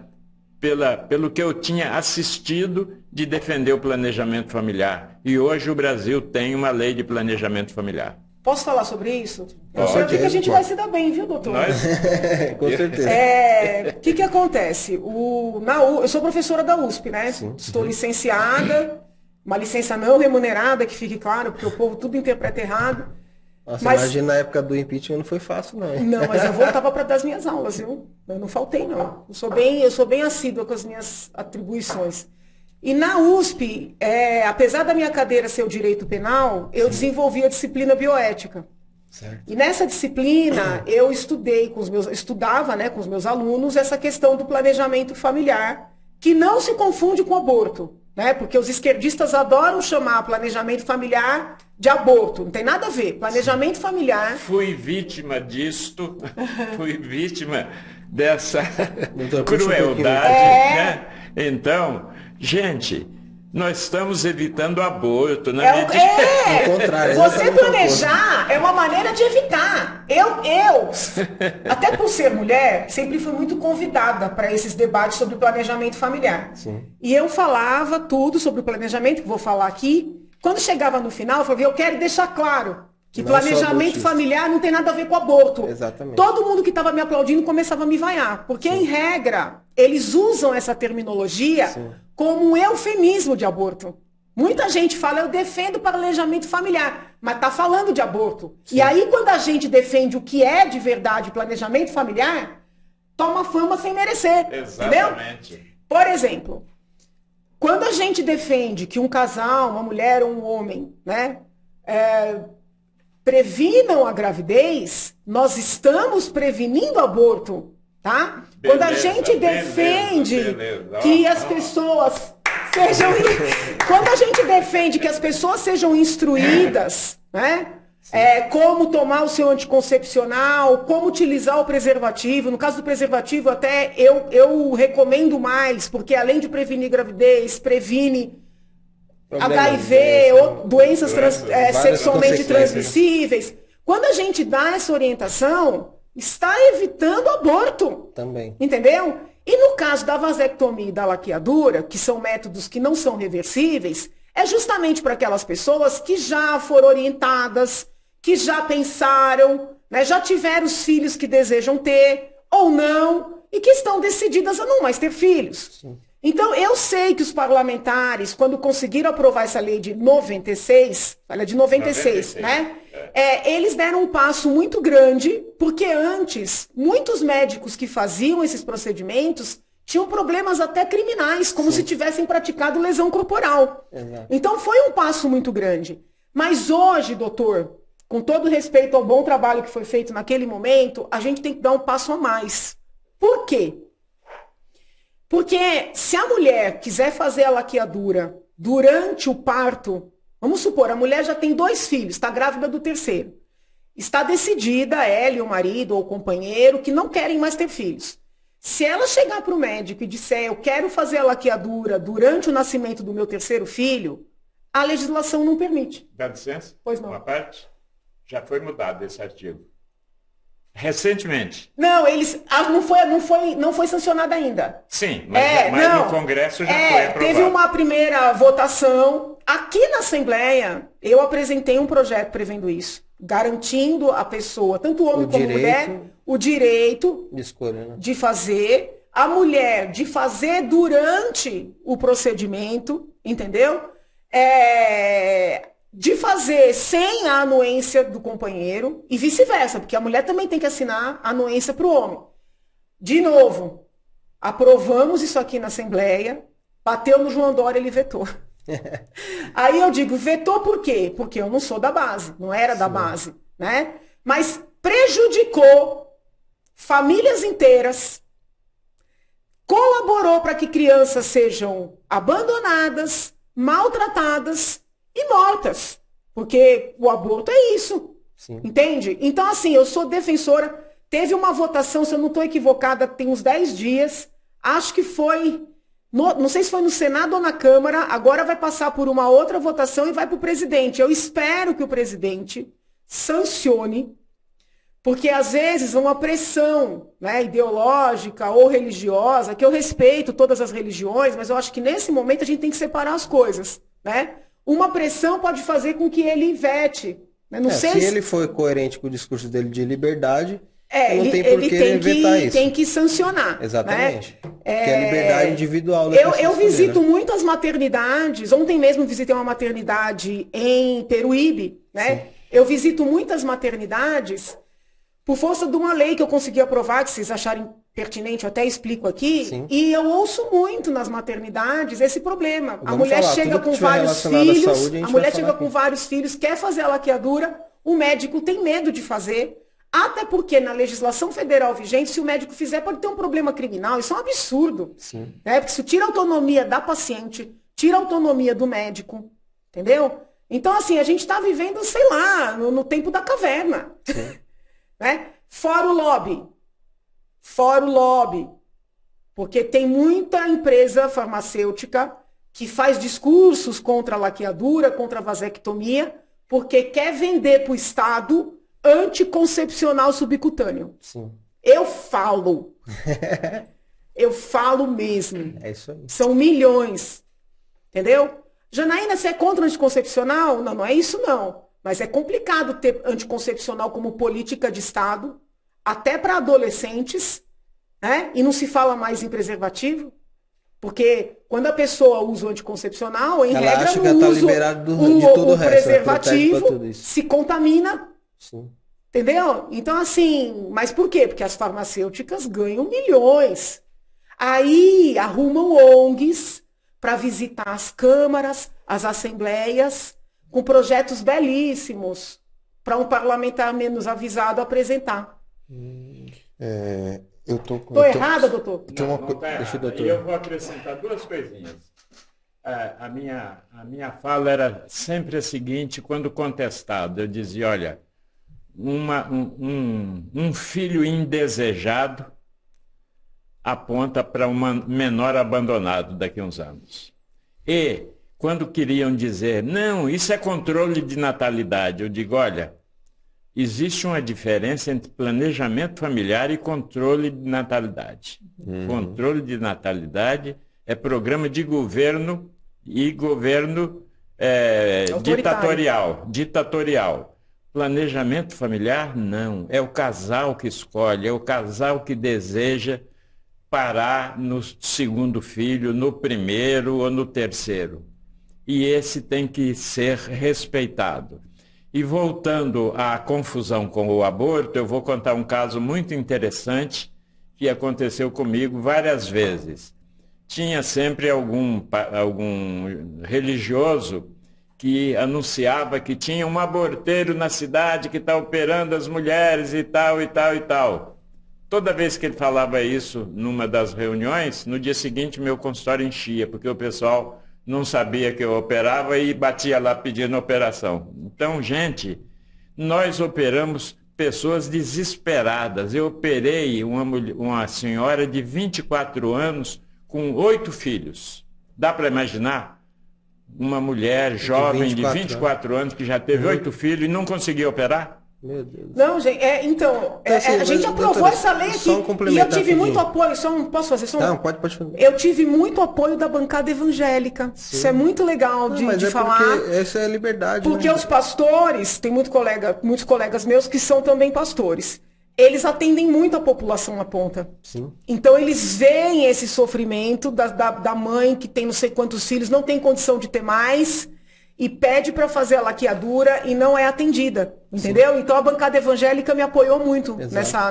pelo que eu tinha assistido de defender o planejamento familiar. E hoje o Brasil tem uma lei de planejamento familiar. Posso falar sobre isso? Eu Pode. sei que a gente vai se dar bem, viu, doutor? Com certeza. O que acontece? Eu sou professora da USP, né? Sim. Estou licenciada, uma licença não remunerada, que fique claro, porque o povo tudo interpreta errado. Nossa, Mas- imagina na época do impeachment não foi fácil, não. Hein? Não, mas eu voltava para dar as minhas aulas, viu? Eu não faltei, não. Eu sou bem assídua com as minhas atribuições. E na USP, apesar da minha cadeira ser o direito penal, eu desenvolvi a disciplina bioética. Certo. E nessa disciplina, eu estudava, né, com os meus alunos essa questão do planejamento familiar, que não se confunde com aborto, né? Porque os esquerdistas adoram chamar planejamento familiar de aborto. Não tem nada a ver. Planejamento familiar. Fui vítima disto, fui vítima dessa Doutor, puxa um crueldade, né? Então, gente, nós estamos evitando aborto, né? Ao contrário, Você exatamente planejar é uma maneira de evitar. Até por ser mulher, sempre fui muito convidada para esses debates sobre planejamento familiar. Sim. E eu falava tudo sobre o planejamento, que vou falar aqui. Quando chegava no final, eu falava, eu quero deixar claro que Não sou planejamento abortista. familiar não tem nada a ver com aborto. Exatamente. Todo mundo que estava me aplaudindo começava a me vaiar. Porque, em regra, eles usam essa terminologia como um eufemismo de aborto. Muita gente fala, eu defendo o planejamento familiar, mas está falando de aborto. E aí, quando a gente defende o que é de verdade planejamento familiar, toma fama sem merecer. Exatamente. Entendeu? Por exemplo, quando a gente defende que um casal, uma mulher ou um homem, né, previnam a gravidez, nós estamos prevenindo aborto, tá? Quando a gente defende que as pessoas sejam... Quando a gente defende que as pessoas sejam instruídas, né? Como tomar o seu anticoncepcional, como utilizar o preservativo. No caso do preservativo, até eu recomendo mais, porque além de prevenir gravidez, previne HIV, doenças sexualmente transmissíveis. Quando a gente dá essa orientação, está evitando aborto. Também. Entendeu? E no caso da vasectomia e da laqueadura, que são métodos que não são reversíveis, é justamente para aquelas pessoas que já foram orientadas, que já pensaram, né, já tiveram os filhos que desejam ter ou não, e que estão decididas a não mais ter filhos. Sim. Então, eu sei que os parlamentares, quando conseguiram aprovar essa lei de 96, olha, de 96, né? Eles deram um passo muito grande, porque antes, muitos médicos que faziam esses procedimentos tinham problemas até criminais, como se tivessem praticado lesão corporal. Exato. Então, foi um passo muito grande. Mas hoje, doutor, com todo respeito ao bom trabalho que foi feito naquele momento, a gente tem que dar um passo a mais. Por quê? Porque se a mulher quiser fazer a laqueadura durante o parto, vamos supor, a mulher já tem 2 filhos, está grávida do 3º. Está decidida, ela e o marido ou o companheiro, que não querem mais ter filhos. Se ela chegar para o médico e disser, eu quero fazer a laqueadura durante o nascimento do meu 3º filho, a legislação não permite. Dá licença? Pois não. Uma parte? Já foi mudado esse artigo. Recentemente. Não, não foi sancionado ainda. Sim, mas no Congresso já foi aprovado. Teve uma primeira votação. Aqui na Assembleia, eu apresentei um projeto prevendo isso, garantindo à pessoa, tanto homem como mulher, o direito de escolha, né? de fazer, a mulher de fazer durante o procedimento, entendeu? De fazer sem a anuência do companheiro e vice-versa, porque a mulher também tem que assinar a anuência para o homem. De novo, aprovamos isso aqui na Assembleia, bateu no João Dória, ele vetou. Aí eu digo, vetou por quê? Porque eu não sou da base, não era da base, né? Mas prejudicou famílias inteiras, colaborou para que crianças sejam abandonadas, maltratadas e mortas, porque o aborto é isso, entende? Então, assim, eu sou defensora, teve uma votação, se eu não estou equivocada, tem uns 10 dias, acho que foi, não sei se foi no Senado ou na Câmara, agora vai passar por uma outra votação e vai para o presidente. Eu espero que o presidente sancione, Porque, às vezes, uma pressão, né, ideológica ou religiosa, que eu respeito todas as religiões, mas eu acho que nesse momento a gente tem que separar as coisas, né? Uma pressão pode fazer com que ele vete. Né? Não sei se ele foi coerente com o discurso dele de liberdade, não tem por ele que tem ele vetar isso. Tem que sancionar. Exatamente. Né? Que é a liberdade individual da Eu visito né? muitas maternidades. Ontem mesmo visitei uma maternidade em Peruíbe. Né? Sim. Eu visito muitas maternidades por força de uma lei que eu consegui aprovar, que vocês acharem pertinente, eu até explico aqui. Sim. E eu ouço muito nas maternidades esse problema. A mulher chega com vários filhos, a mulher chega com vários filhos, quer fazer a laqueadura, o médico tem medo de fazer. Até porque na legislação federal vigente, se o médico fizer, pode ter um problema criminal. Isso é um absurdo. Sim. Né? Porque isso tira a autonomia da paciente, tira a autonomia do médico. Entendeu? Então, assim, a gente está vivendo, sei lá, no tempo da caverna. Né? Fora o lobby. Fora o lobby. Porque tem muita empresa farmacêutica que faz discursos contra a laqueadura, contra a vasectomia, porque quer vender para o Estado anticoncepcional subcutâneo. Sim. Eu falo. Eu falo mesmo. É isso aí. São milhões. Entendeu? Janaína, você é contra o anticoncepcional? Não, não é isso não. Mas é complicado ter anticoncepcional como política de Estado, até para adolescentes, né? E não se fala mais em preservativo. Porque quando a pessoa usa o anticoncepcional, em regra, acha que não tá usa de todo o preservativo, se contamina. Sim. Entendeu? Então, assim, mas por quê? Porque as farmacêuticas ganham milhões. Aí arrumam ONGs para visitar as câmaras, as assembleias, com projetos belíssimos, para um parlamentar menos avisado apresentar. Estou errada, doutor? Não tá errada. E eu vou acrescentar duas coisinhas. A minha fala era sempre a seguinte, quando contestado, eu dizia, olha, um filho indesejado aponta para um menor abandonado daqui a uns anos. E quando queriam dizer, não, isso é controle de natalidade, eu digo, olha, existe uma diferença entre planejamento familiar e controle de natalidade. Controle de natalidade é programa de governo e governo ditatorial. Planejamento familiar, não. É o casal que escolhe, é o casal que deseja parar no segundo filho, no primeiro ou no terceiro. E esse tem que ser respeitado. E voltando à confusão com o aborto, eu vou contar um caso muito interessante que aconteceu comigo várias vezes. Tinha sempre algum religioso que anunciava que tinha um aborteiro na cidade que está operando as mulheres e tal, e tal, e tal. Toda vez que ele falava isso numa das reuniões, no dia seguinte meu consultório enchia, porque o pessoal não sabia que eu operava e batia lá pedindo operação. Então, gente, nós operamos pessoas desesperadas. Eu operei uma senhora de 24 anos com 8 filhos. Dá para imaginar? Uma mulher jovem de 24 anos que já teve 8 filhos e não conseguiu operar? Meu Deus. Não, gente, a gente aprovou essa lei aqui e eu tive muito apoio. Posso fazer só? Não, pode fazer. Eu tive muito apoio da bancada evangélica. Sim. Isso é muito legal de falar. Porque essa é a liberdade. Porque os pastores, tem muitos colegas meus que são também pastores. Eles atendem muito a população na ponta. Sim. Então eles veem esse sofrimento da mãe que tem não sei quantos filhos, não tem condição de ter mais e pede para fazer a laqueadura e não é atendida. Entendeu? Sim. Então a bancada evangélica me apoiou muito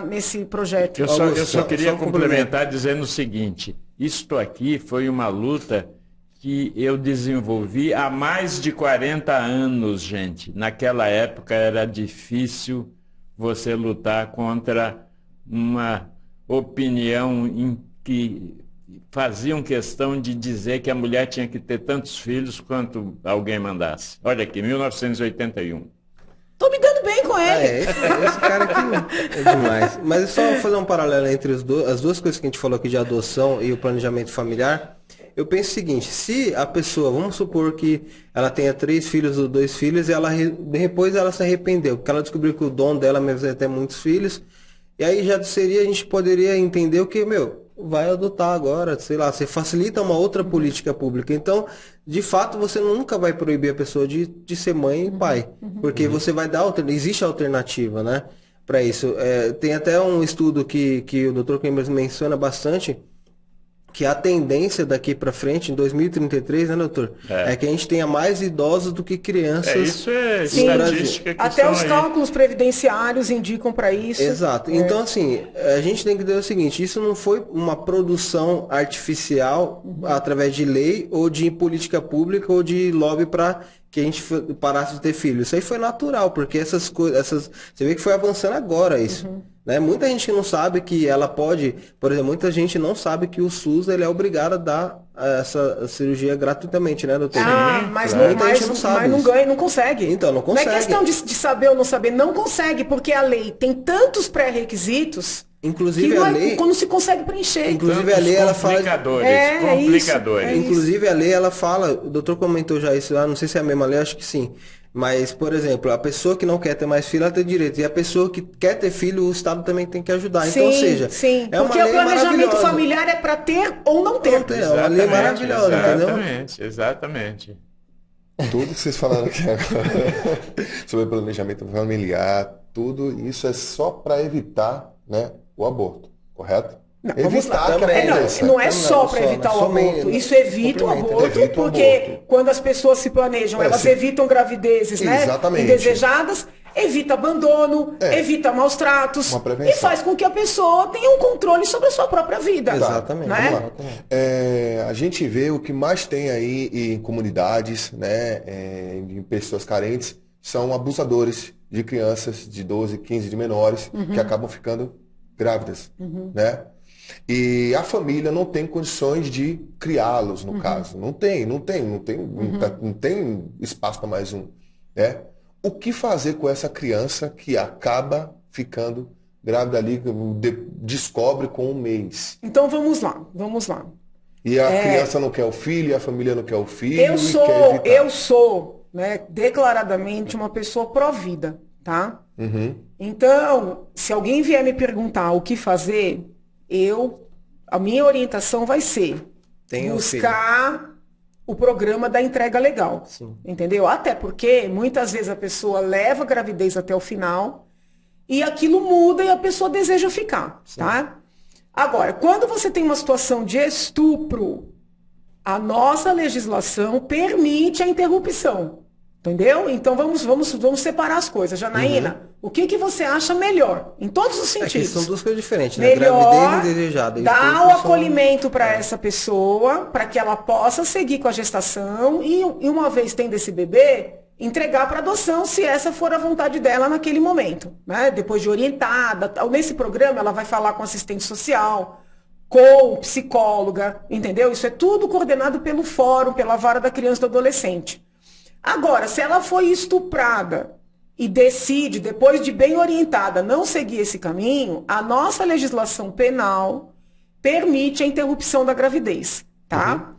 nesse projeto. Eu só queria complementar dizendo o seguinte, isto aqui foi uma luta que eu desenvolvi há mais de 40 anos, gente. Naquela época era difícil você lutar contra uma opinião em que faziam questão de dizer que a mulher tinha que ter tantos filhos quanto alguém mandasse. Olha aqui, 1981. Tô me dando bem com ele. Esse cara aqui é demais. Mas é só fazer um paralelo entre as duas coisas que a gente falou aqui de adoção e o planejamento familiar. eu penso o seguinte, se a pessoa, vamos supor que ela tenha 3 filhos ou 2 filhos e ela depois ela se arrependeu, porque ela descobriu que o dom dela mesmo é ter muitos filhos, e aí já seria, a gente poderia entender o que, vai adotar agora, sei lá, você facilita uma outra política pública. Então, de fato, você nunca vai proibir a pessoa de ser mãe e pai, porque você vai dar, existe alternativa, né, para isso. Tem até um estudo que o Dr. Chambers menciona bastante, que a tendência daqui para frente, em 2033, né, doutor? É que a gente tenha mais idosos do que crianças. Isso é estatística que até os cálculos previdenciários indicam para isso. Exato. Então, assim, a gente tem que dizer o seguinte, isso não foi uma produção artificial através de lei ou de política pública ou de lobby para que a gente parasse de ter filhos. Isso aí foi natural, porque essas coisas, você vê que foi avançando agora isso. Né? Muita gente que não sabe que ela pode, por exemplo, muita gente não sabe que o SUS ele é obrigado a dar essa cirurgia gratuitamente, né, doutor? Mas claro. Mas não ganha, não consegue. Então, não consegue. Não é questão de saber ou não saber, não consegue, porque a lei tem tantos pré-requisitos. Inclusive a lei, quando se consegue preencher. Inclusive a lei ela fala complicadores. Inclusive a lei ela fala, o doutor comentou já isso lá, não sei se é a mesma lei, acho que sim. Mas, por exemplo, a pessoa que não quer ter mais filho, ela tem direito. E a pessoa que quer ter filho, o Estado também tem que ajudar. Então, ou seja, é uma lei porque o planejamento familiar é para ter ou não ter. É uma lei maravilhosa, entendeu? Exatamente. Tudo que vocês falaram aqui agora sobre planejamento familiar, tudo isso é só para evitar, né, o aborto, correto? Não, não é só para evitar o aborto. Isso evita o aborto, porque quando as pessoas se planejam, elas evitam gravidezes, né, indesejadas, evita abandono, evita maus tratos e faz com que a pessoa tenha um controle sobre a sua própria vida. Exatamente. Né? A gente vê o que mais tem aí em comunidades, né, em pessoas carentes, são abusadores de crianças de 12, 15, de menores, que acabam ficando grávidas, né? E a família não tem condições de criá-los, no caso. Não tem espaço para mais um. Né? O que fazer com essa criança que acaba ficando grávida ali, descobre com 1 mês? Então vamos lá. E a criança não quer o filho, e a família não quer o filho. Eu sou, né, declaradamente uma pessoa pró-vida, tá? Então, se alguém vier me perguntar o que fazer, a minha orientação vai ser buscar o programa da entrega legal. Sim. Entendeu? Até porque muitas vezes a pessoa leva a gravidez até o final e aquilo muda e a pessoa deseja ficar. Sim. Tá? Agora, quando você tem uma situação de estupro, a nossa legislação permite a interrupção. Entendeu? Então vamos separar as coisas. Janaína, o que você acha melhor? Em todos os sentidos. São 2 coisas diferentes, né? Melhor gravidez indesejada. Dar o acolhimento para essa pessoa, para que ela possa seguir com a gestação e uma vez tendo esse bebê, entregar para adoção, se essa for a vontade dela naquele momento. Né? Depois de orientada. Nesse programa ela vai falar com assistente social, com psicóloga, entendeu? Isso é tudo coordenado pelo fórum, pela vara da criança e do adolescente. Agora, se ela foi estuprada e decide, depois de bem orientada, não seguir esse caminho, a nossa legislação penal permite a interrupção da gravidez, tá?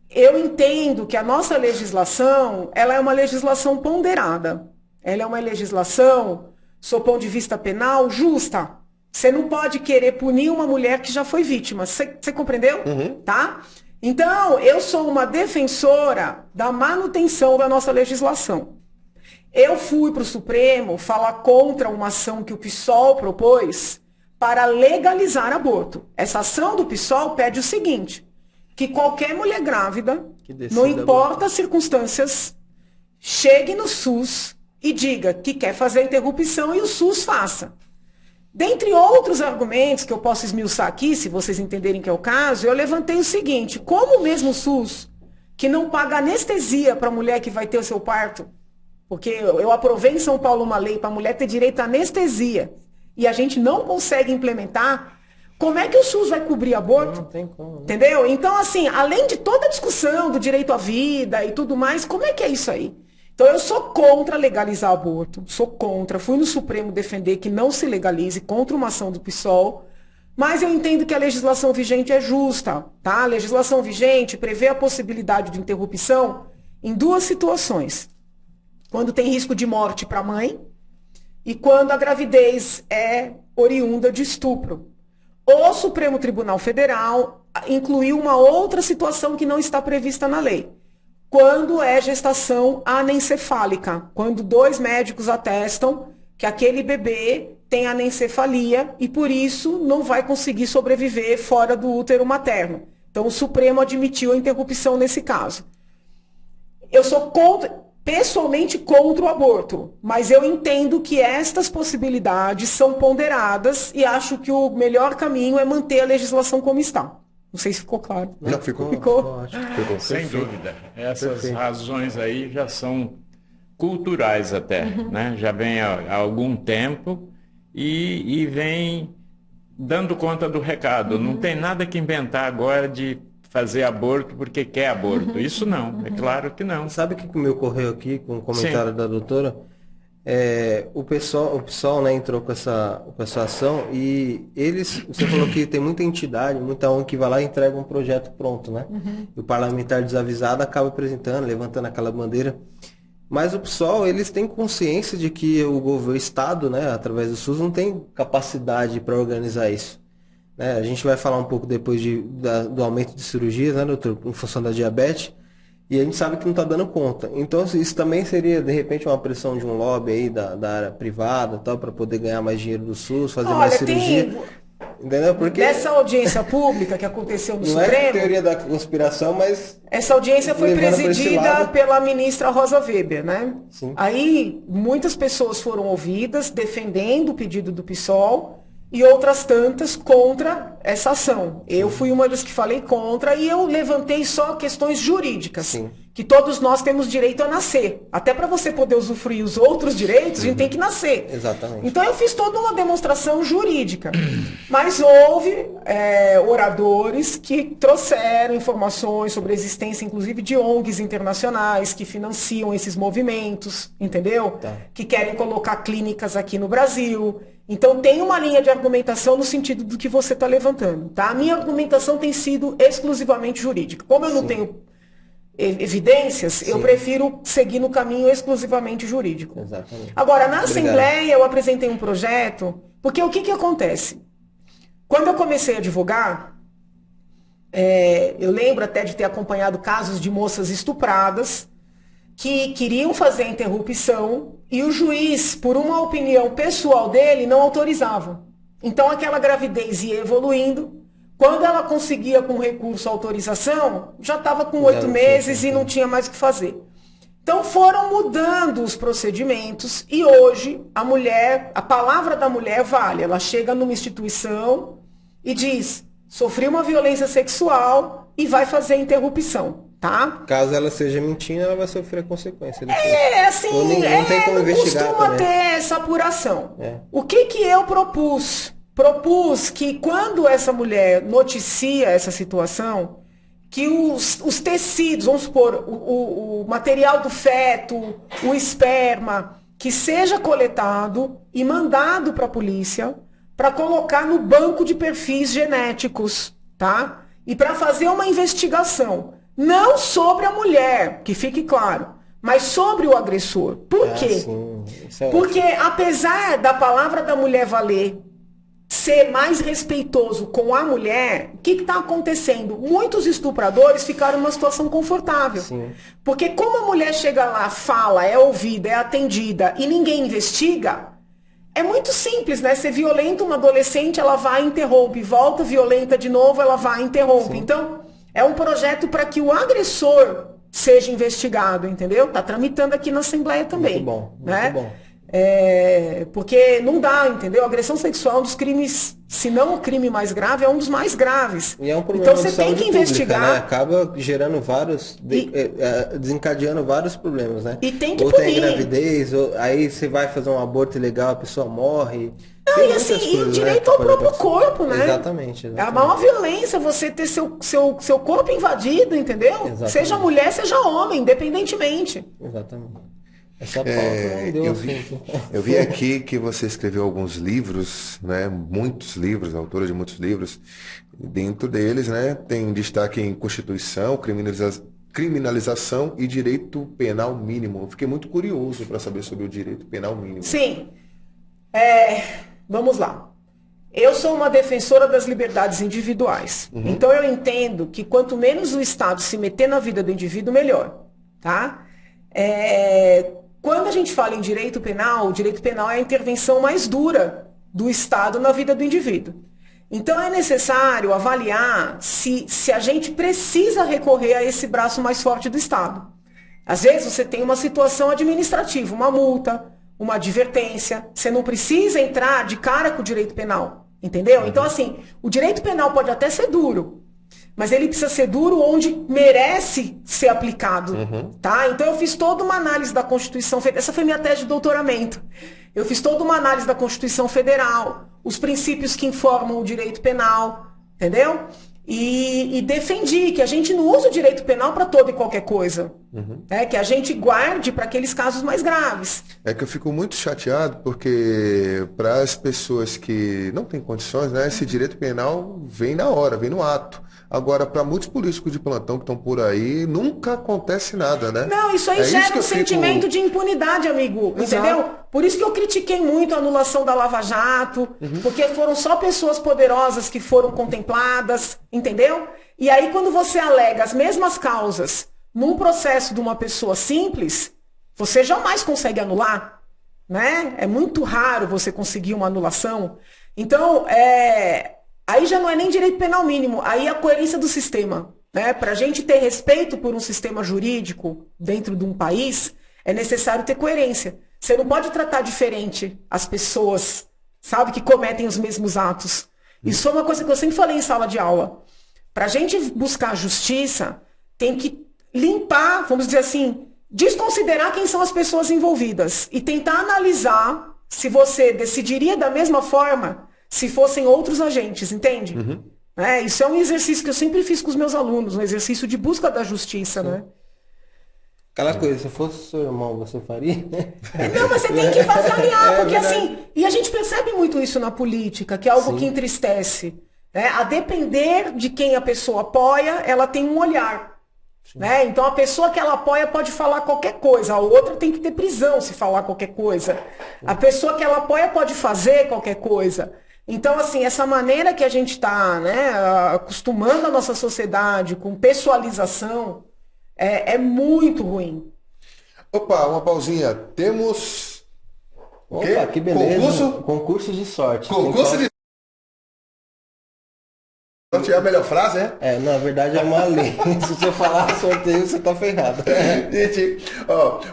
Eu entendo que a nossa legislação, ela é uma legislação ponderada. Ela é uma legislação, sob ponto de vista penal, justa. Você não pode querer punir uma mulher que já foi vítima. Você compreendeu? Tá? Então, eu sou uma defensora da manutenção da nossa legislação. Eu fui para o Supremo falar contra uma ação que o PSOL propôs para legalizar aborto. Essa ação do PSOL pede o seguinte, que qualquer mulher grávida, não importa as circunstâncias, chegue no SUS e diga que quer fazer a interrupção e o SUS faça. Dentre outros argumentos que eu posso esmiuçar aqui, se vocês entenderem que é o caso, eu levantei o seguinte, como o mesmo SUS, que não paga anestesia para a mulher que vai ter o seu parto, porque eu aprovei em São Paulo uma lei para a mulher ter direito à anestesia, e a gente não consegue implementar, como é que o SUS vai cobrir aborto? Não tem como. Né? Entendeu? Então, assim, além de toda a discussão do direito à vida e tudo mais, como é que é isso aí? Então, eu sou contra legalizar aborto, sou contra, fui no Supremo defender que não se legalize contra uma ação do PSOL, Mas eu entendo que a legislação vigente é justa, tá? A legislação vigente prevê a possibilidade de interrupção em 2 situações. Quando tem risco de morte para a mãe e quando a gravidez é oriunda de estupro. O Supremo Tribunal Federal incluiu uma outra situação que não está prevista na lei. Quando é gestação anencefálica, quando 2 médicos atestam que aquele bebê tem anencefalia e por isso não vai conseguir sobreviver fora do útero materno. Então o Supremo admitiu a interrupção nesse caso. Eu sou pessoalmente contra o aborto, mas eu entendo que estas possibilidades são ponderadas e acho que o melhor caminho é manter a legislação como está. Não sei se ficou claro. Não, ficou. Ficou. Sem dúvida. Essas razões aí já são culturais até, né? Já vem há algum tempo e vem dando conta do recado. Não tem nada que inventar agora de fazer aborto porque quer aborto. Isso não, é claro que não. Sabe o que me ocorreu aqui com o comentário da doutora? O PSOL, né, entrou com essa ação e você falou que tem muita entidade, muita ONG que vai lá e entrega um projeto pronto, né? E o parlamentar desavisado acaba apresentando, levantando aquela bandeira. Mas o PSOL, eles têm consciência de que o Estado, né, através do SUS, não tem capacidade para organizar isso. Né? A gente vai falar um pouco depois do aumento de cirurgias, né, doutor, em função da diabetes. E a gente sabe que não está dando conta. Então, isso também seria, de repente, uma pressão de um lobby aí da área privada, tal, para poder ganhar mais dinheiro do SUS, fazer mais cirurgia. Entendeu? Porque nessa audiência pública que aconteceu no não Supremo... Não é teoria da conspiração, mas... Essa audiência foi presidida pela ministra Rosa Weber, né? Sim. Aí, muitas pessoas foram ouvidas defendendo o pedido do PSOL e outras tantas contra essa ação. Eu fui uma das que falei contra e eu levantei só questões jurídicas. Sim. Que todos nós temos direito a nascer. Até para você poder usufruir os outros direitos, a gente tem que nascer. Exatamente. Então eu fiz toda uma demonstração jurídica. Mas houve oradores que trouxeram informações sobre a existência, inclusive, de ONGs internacionais que financiam esses movimentos, entendeu? Tá. Que querem colocar clínicas aqui no Brasil. Então tem uma linha de argumentação no sentido do que você está levantando. Tá? A minha argumentação tem sido exclusivamente jurídica. Como eu não tenho evidências, eu prefiro seguir no caminho exclusivamente jurídico. Exatamente. Agora, na Assembleia, eu apresentei um projeto, porque o que acontece? Quando eu comecei a advogar, eu lembro até de ter acompanhado casos de moças estupradas que queriam fazer a interrupção e o juiz, por uma opinião pessoal dele, não autorizava. Então, aquela gravidez ia evoluindo. Quando ela conseguia com recurso a autorização, já estava com 8 meses e não tinha mais o que fazer. Então foram mudando os procedimentos e hoje a palavra da mulher vale. Ela chega numa instituição e diz, sofri uma violência sexual e vai fazer interrupção, tá? Caso ela esteja mentindo, ela vai sofrer consequência. Não tem como investigar costuma também. ter essa apuração. O que eu propus? Propus que quando essa mulher noticia essa situação, que os tecidos, vamos supor, o material do feto, o esperma, que seja coletado e mandado para a polícia para colocar no banco de perfis genéticos, tá? E para fazer uma investigação, não sobre a mulher, que fique claro, mas sobre o agressor. Por quê? Porque apesar da palavra da mulher valer, ser mais respeitoso com a mulher, o que está acontecendo? Muitos estupradores ficaram numa situação confortável. Sim. Porque como a mulher chega lá, fala, é ouvida, é atendida e ninguém investiga, é muito simples, né? Você violenta uma adolescente, ela vai e interrompe, volta violenta de novo, ela vai e interrompe. Sim. Então, é um projeto para que o agressor seja investigado, entendeu? Está tramitando aqui na Assembleia também. Muito bom, né? muito bom. Porque não dá, entendeu? A agressão sexual é um dos crimes, se não o crime mais grave, é um dos mais graves. E é um problema então você tem que investigar. Pública, né? Acaba gerando vários, desencadeando vários problemas, né? E tem que ou punir. Tem gravidez, ou aí você vai fazer um aborto ilegal, a pessoa morre. Não, e assim, e o direito ao próprio corpo, né? Exatamente. É a maior violência você ter seu corpo invadido, entendeu? Exatamente. Seja mulher, seja homem, independentemente. Exatamente. Essa pauta não deu assunto. Eu vi aqui que você escreveu alguns livros, né? Muitos livros, autora de muitos livros. Dentro deles, né, tem destaque em Constituição, criminalização e direito penal mínimo. Eu fiquei muito curioso para saber sobre o direito penal mínimo. Sim. Vamos lá. Eu sou uma defensora das liberdades individuais. Então eu entendo que quanto menos o Estado se meter na vida do indivíduo, melhor. Tá? Quando a gente fala em direito penal, o direito penal é a intervenção mais dura do Estado na vida do indivíduo. Então é necessário avaliar se a gente precisa recorrer a esse braço mais forte do Estado. Às vezes você tem uma situação administrativa, uma multa, uma advertência, você não precisa entrar de cara com o direito penal, entendeu? Então assim, o direito penal pode até ser duro, mas ele precisa ser duro onde merece ser aplicado, tá? Então eu fiz toda uma análise da Constituição Federal, essa foi minha tese de doutoramento. Eu fiz toda uma análise da Constituição Federal, os princípios que informam o direito penal, entendeu? E defendi que a gente não usa o direito penal para toda e qualquer coisa, que a gente guarde para aqueles casos mais graves. É que eu fico muito chateado porque para as pessoas que não têm condições, né, esse direito penal vem na hora, vem no ato. Agora, para muitos políticos de plantão que estão por aí, nunca acontece nada, né? Não, isso aí gera um sentimento de impunidade, amigo, entendeu? Por isso que eu critiquei muito a anulação da Lava Jato, porque foram só pessoas poderosas que foram contempladas, entendeu? E aí, quando você alega as mesmas causas num processo de uma pessoa simples, você jamais consegue anular, né? É muito raro você conseguir uma anulação. Então, aí já não é nem direito penal mínimo, aí é a coerência do sistema, né? Para a gente ter respeito por um sistema jurídico dentro de um país, é necessário ter coerência. Você não pode tratar diferente as pessoas, sabe, que cometem os mesmos atos. Isso é uma coisa que eu sempre falei em sala de aula. Para a gente buscar justiça, tem que limpar, vamos dizer assim, desconsiderar quem são as pessoas envolvidas e tentar analisar se você decidiria da mesma forma se fossem outros agentes, entende? Isso é um exercício que eu sempre fiz com os meus alunos, um exercício de busca da justiça, né? Aquela coisa, se fosse seu irmão, você faria? Não, mas você tem que avaliar, porque assim, e a gente percebe muito isso na política, que é algo que entristece. Né? A depender de quem a pessoa apoia, ela tem um olhar. Né? Então a pessoa que ela apoia pode falar qualquer coisa, a outra tem que ter prisão se falar qualquer coisa. A pessoa que ela apoia pode fazer qualquer coisa. Então, assim, essa maneira que a gente está, né, acostumando a nossa sociedade com pessoalização é muito ruim. Opa, uma pausinha. Temos... Opa, que beleza. Concurso de sorte. Concurso de sorte é a melhor frase, é? Na verdade é uma lei. Se você falar sorteio, você tá ferrado. Gente,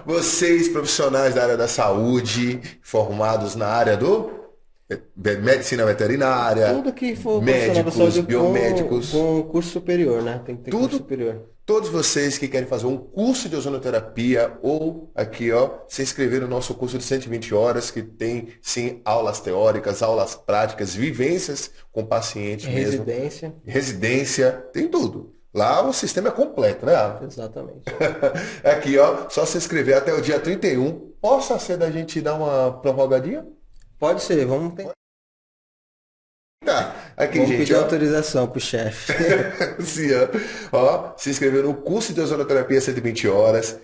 vocês profissionais da área da saúde, formados na área do medicina veterinária, tudo que for médicos, biomédicos, com curso superior, né? Tem que ter curso superior. Todos vocês que querem fazer um curso de ozonoterapia ou aqui, se inscrever no nosso curso de 120 horas, que tem, sim, aulas teóricas, aulas práticas, vivências com pacientes mesmo. Residência, tem tudo. Lá o sistema é completo, né, Alan? Exatamente. Aqui, só se inscrever até o dia 31. Possa ser da gente dar uma prorrogadinha? Pode ser, vamos tentar. Tá, aqui, vamos gente, pedir autorização pro chefe. Sim, se inscrever no curso de ozonoterapia 120 horas.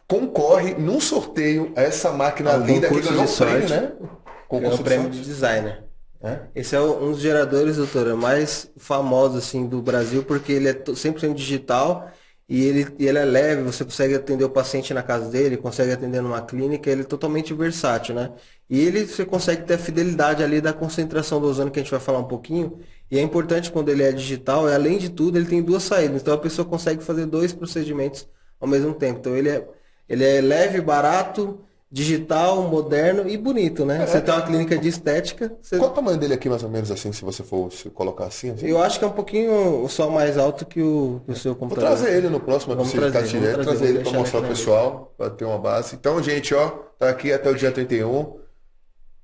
Concorre num sorteio a essa máquina linda que ganhou o prêmio, né? Concurso prêmio de designer. Esse é um dos geradores, doutora, mais famosos assim, do Brasil, porque ele é 100% digital e ele é leve, você consegue atender o paciente na casa dele, consegue atender numa clínica, ele é totalmente versátil, né? E você consegue ter a fidelidade ali da concentração do ozônio, que a gente vai falar um pouquinho. E é importante quando ele é digital, além de tudo, ele tem duas saídas. Então a pessoa consegue fazer 2 procedimentos ao mesmo tempo. Então ele é leve, barato, digital, moderno e bonito, né? Você tem uma clínica de estética. Qual o tamanho dele aqui, mais ou menos, assim, se você for colocar assim? Eu acho que é um pouquinho só mais alto que o seu computador. Vou trazer ele no próximo, vamos trazer ele para mostrar ao pessoal, para ter uma base. Então, gente, tá aqui até o dia 31.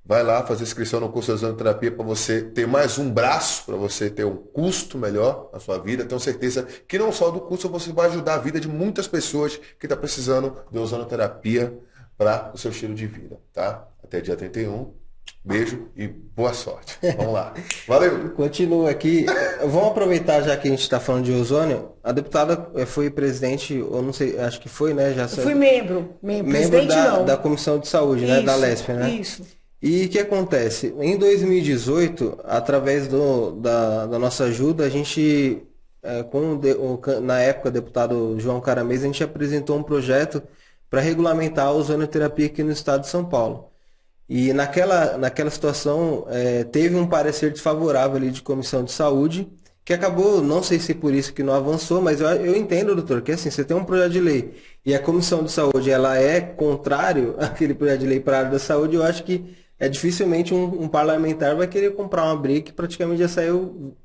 Vai lá fazer inscrição no curso de ozonoterapia para você ter mais um braço, para você ter um custo melhor na sua vida. Tenho certeza que não só do curso você vai ajudar a vida de muitas pessoas que estão precisando de ozonoterapia para o seu estilo de vida, tá? Até dia 31. Beijo e boa sorte. Vamos lá. Valeu. Continua aqui. Vamos aproveitar, já que a gente está falando de ozônio. A deputada foi presidente, ou não sei, acho que foi, né? Já Eu fui membro presidente da, não. da Comissão de Saúde, né? Da LESP, né? Isso. E o que acontece? Em 2018, através da nossa ajuda, a gente, na época, o deputado João Caramês, a gente apresentou um projeto para regulamentar a ozonioterapia aqui no estado de São Paulo. E naquela situação, teve um parecer desfavorável ali de Comissão de Saúde, que acabou, não sei se por isso que não avançou, mas eu entendo, doutor, que assim, você tem um projeto de lei e a Comissão de Saúde ela é contrário àquele projeto de lei para a área da saúde, eu acho que dificilmente um parlamentar vai querer comprar uma briga que praticamente já saiu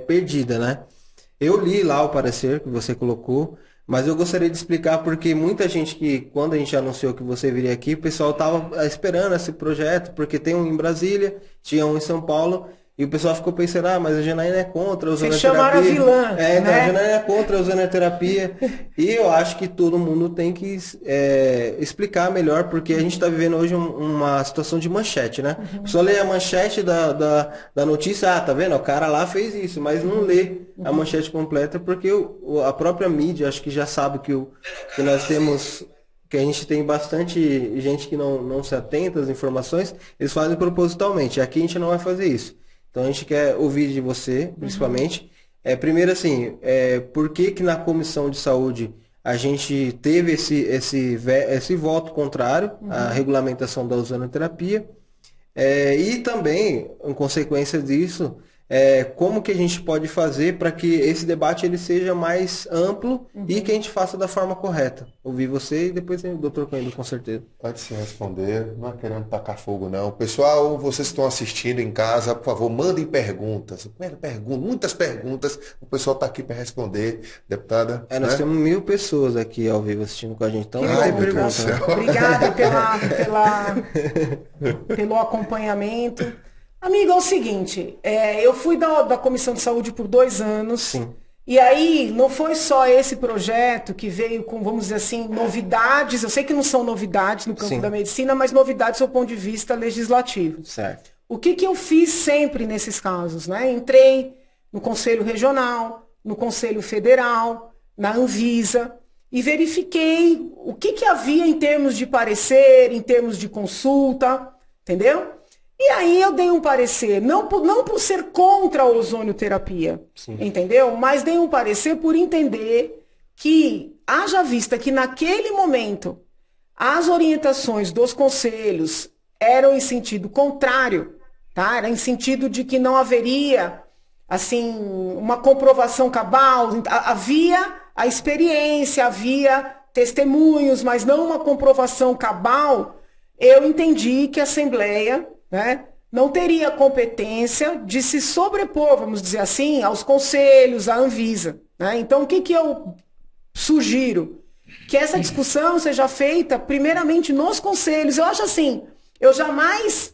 perdida, né? Eu li lá o parecer que você colocou, mas eu gostaria de explicar porque muita gente que, quando a gente anunciou que você viria aqui, o pessoal estava esperando esse projeto, porque tem um em Brasília, tinha um em São Paulo, e o pessoal ficou pensando, mas a Janaína é contra a ozonioterapia. Vocês chamaram a vilã, então né? a Janaína é contra a ozonioterapia. E eu acho que todo mundo tem que explicar melhor, porque a gente está vivendo hoje uma situação de manchete, né? A pessoa lê a manchete da notícia, tá vendo? O cara lá fez isso, mas não lê a manchete completa, porque a própria mídia, acho que já sabe que nós temos... que a gente tem bastante gente que não se atenta às informações, eles fazem propositalmente. Aqui a gente não vai fazer isso. Então a gente quer ouvir de você, principalmente. Primeiro assim, por que na Comissão de Saúde a gente teve esse voto contrário à regulamentação da ozonioterapia? E também, em consequência disso, como que a gente pode fazer para que esse debate ele seja mais amplo e que a gente faça da forma correta. Ouvir você e depois o doutor Coimbra, com certeza. Antes de se responder, não é querendo tacar fogo, não. Pessoal, vocês que estão assistindo em casa, por favor, mandem perguntas. Muitas perguntas. O pessoal está aqui para responder. Deputada. Nós temos 1000 pessoas aqui ao vivo assistindo com a gente. Então, Ai, meu Deus do céu. Obrigada pelo acompanhamento. Amigo, é o seguinte, eu fui da Comissão de Saúde por 2 anos. Sim. E aí, não foi só esse projeto que veio com, vamos dizer assim, novidades. Eu sei que não são novidades no campo da medicina, mas novidades do ponto de vista legislativo. Certo. O que eu fiz sempre nesses casos, né? Entrei no Conselho Regional, no Conselho Federal, na Anvisa, e verifiquei o que havia em termos de parecer, em termos de consulta, entendeu? E aí eu dei um parecer, não por ser contra a ozonioterapia, entendeu? Mas dei um parecer por entender que, haja vista que naquele momento as orientações dos conselhos eram em sentido contrário, tá? Era em sentido de que não haveria, assim, uma comprovação cabal, havia a experiência, havia testemunhos, mas não uma comprovação cabal. Eu entendi que a Assembleia, né, não teria competência de se sobrepor, vamos dizer assim, aos conselhos, à Anvisa. Né? Então, o que eu sugiro? Que essa discussão seja feita primeiramente nos conselhos. Eu acho assim, eu jamais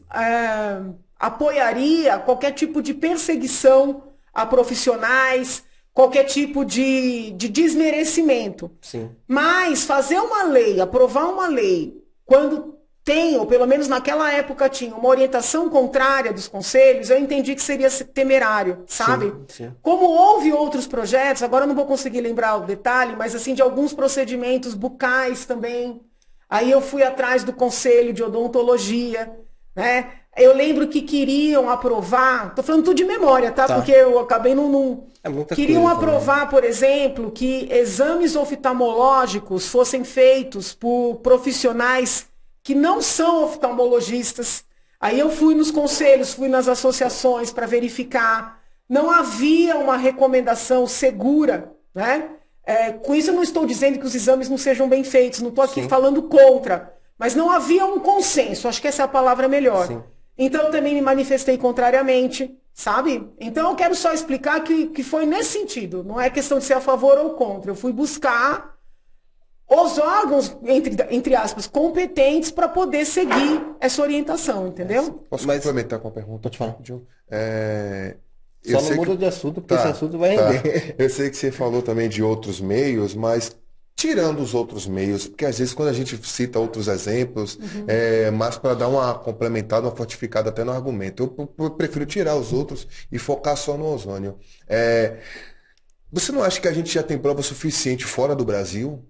apoiaria qualquer tipo de perseguição a profissionais, qualquer tipo de desmerecimento. Sim. Mas fazer uma lei, aprovar uma lei, quando tem, ou pelo menos naquela época tinha, uma orientação contrária dos conselhos, eu entendi que seria temerário, sabe? Sim. Como houve outros projetos, agora eu não vou conseguir lembrar o detalhe, mas assim, de alguns procedimentos bucais também. Aí eu fui atrás do Conselho de Odontologia, né? Eu lembro que queriam aprovar, tô falando tudo de memória, tá? Porque eu acabei queriam aprovar, por exemplo, que exames oftalmológicos fossem feitos por profissionais que não são oftalmologistas. Aí eu fui nos conselhos, fui nas associações para verificar. Não havia uma recomendação segura, né? Com isso eu não estou dizendo que os exames não sejam bem feitos, não estou aqui falando contra, mas não havia um consenso, acho que essa é a palavra melhor. Sim. Então eu também me manifestei contrariamente, sabe? Então eu quero só explicar que foi nesse sentido, não é questão de ser a favor ou contra. Eu fui buscar os órgãos, entre aspas, competentes para poder seguir essa orientação, entendeu? Posso complementar com a pergunta? Pode falar. Eu Só não muda de assunto, porque esse assunto vai render. Eu sei que você falou também de outros meios, mas tirando os outros meios, porque às vezes quando a gente cita outros exemplos, é mais para dar uma complementada, uma fortificada até no argumento. Eu prefiro tirar os outros e focar só no ozônio. Você não acha que a gente já tem prova suficiente fora do Brasil?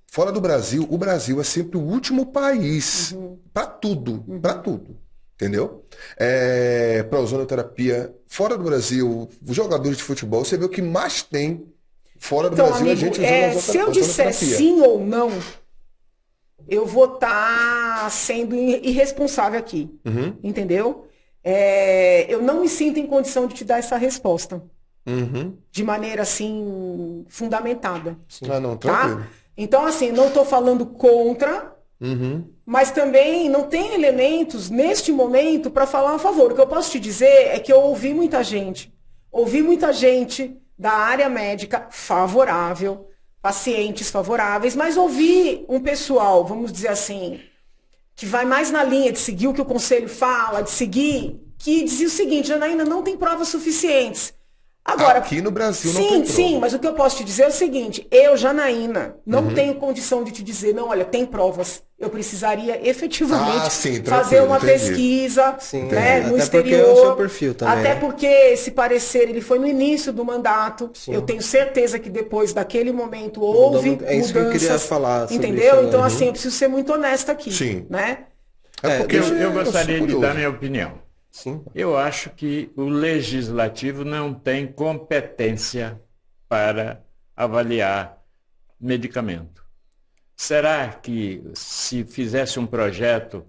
Fora do Brasil, o Brasil é sempre o último país para tudo, entendeu? Para ozonioterapia, fora do Brasil, os jogadores de futebol, você vê o que mais tem fora do Brasil, amigo, a gente usando se eu disser sim ou não, eu vou estar sendo irresponsável aqui, entendeu? Eu não me sinto em condição de te dar essa resposta. De maneira assim fundamentada. Não, tranquilo. Tá? Então, assim, não estou falando contra, mas também não tem elementos neste momento para falar a favor. O que eu posso te dizer é que eu ouvi muita gente da área médica favorável, pacientes favoráveis, mas ouvi um pessoal, vamos dizer assim, que vai mais na linha de seguir o que o conselho fala, de seguir, que dizia o seguinte: Janaína, não tem provas suficientes. Agora, aqui no Brasil não sim, tem prova. sim, mas o que eu posso te dizer é o seguinte: eu, Janaína, não tenho condição de te dizer, não, olha, tem provas. Eu precisaria efetivamente fazer uma pesquisa, né, no até exterior. porque é o seu perfil também, até porque esse parecer ele foi no início do mandato. Sim. Eu tenho certeza que depois daquele momento houve mudanças. É isso que eu queria falar sobre entendeu? isso, então, assim, eu preciso ser muito honesta aqui. Sim. Né? Porque eu gostaria de dar minha opinião. Sim. Eu acho que o legislativo não tem competência para avaliar medicamento. Será que se fizesse um projeto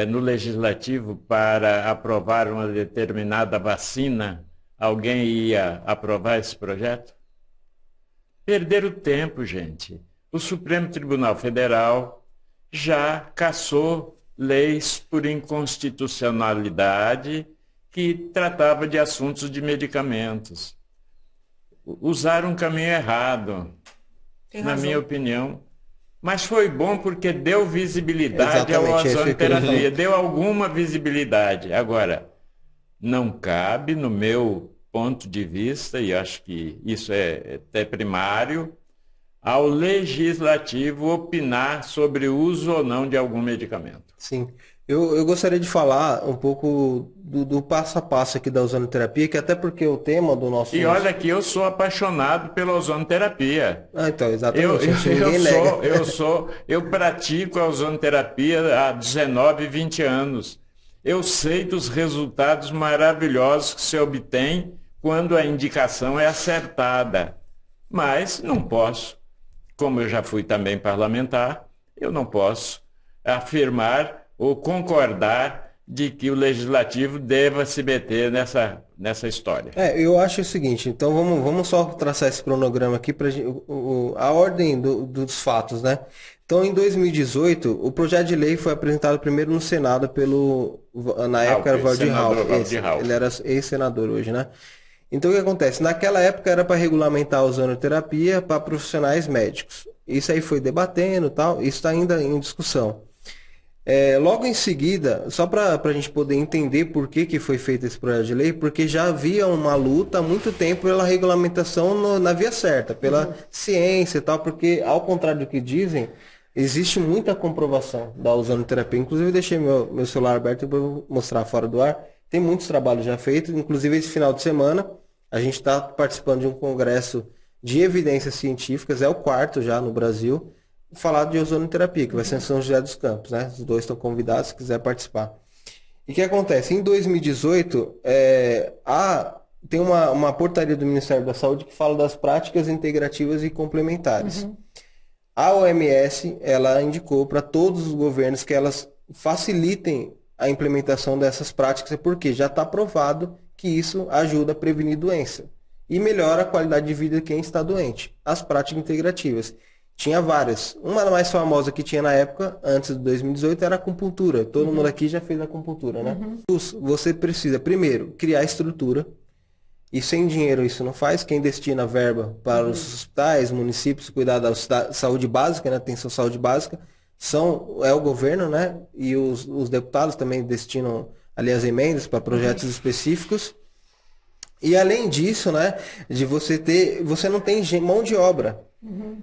no legislativo para aprovar uma determinada vacina, alguém ia aprovar esse projeto? Perderam tempo, gente. O Supremo Tribunal Federal já cassou leis por inconstitucionalidade que tratava de assuntos de medicamentos. Usaram um caminho errado, na minha opinião. Mas foi bom porque deu visibilidade à ozonoterapia, deu alguma visibilidade. Agora, não cabe, no meu ponto de vista, e acho que isso é até primário, ao legislativo opinar sobre o uso ou não de algum medicamento. Sim. Eu gostaria de falar um pouco do passo a passo aqui da ozonoterapia, que até porque o tema do nosso... E olha que eu sou apaixonado pela ozonoterapia. Então, exatamente. Ninguém nega. Eu pratico a ozonoterapia há 19, 20 anos. Eu sei dos resultados maravilhosos que se obtém quando a indicação é acertada. Mas não posso, como eu já fui também parlamentar, eu não posso afirmar ou concordar de que o legislativo deva se meter nessa história. Eu acho o seguinte, então vamos só traçar esse cronograma aqui para a ordem dos fatos, né? Então, em 2018, o projeto de lei foi apresentado primeiro no Senado na época era Waldir Rauch. Ele era ex-senador hoje, né? Então, o que acontece? Naquela época era para regulamentar a ozonoterapia para profissionais médicos. Isso aí foi debatendo e tal, isso está ainda em discussão. Logo em seguida, só para a gente poder entender por que foi feito esse projeto de lei, porque já havia uma luta há muito tempo pela regulamentação na via certa, pela ciência e tal, porque ao contrário do que dizem, existe muita comprovação da ozonoterapia. Inclusive eu deixei meu celular aberto para mostrar fora do ar. Tem muitos trabalhos já feitos, inclusive esse final de semana a gente está participando de um congresso de evidências científicas, é o 4º já no Brasil, falar de ozonoterapia, que vai ser em São José dos Campos, né? Os dois estão convidados, se quiser participar. E o que acontece? Em 2018, tem uma portaria do Ministério da Saúde que fala das práticas integrativas e complementares. A OMS, ela indicou para todos os governos que elas facilitem a implementação dessas práticas, porque já está provado que isso ajuda a prevenir doença e melhora a qualidade de vida de quem está doente. As práticas integrativas. Tinha várias. Uma mais famosa que tinha na época, antes de 2018, era a acupuntura. Todo mundo aqui já fez acupuntura, né? Você precisa, primeiro, criar estrutura. E sem dinheiro isso não faz. Quem destina verba para os hospitais, municípios, cuidar da saúde básica, né? Atenção à saúde básica, é o governo, né? E os deputados também destinam ali as emendas para projetos específicos. E além disso, né? Você não tem mão de obra.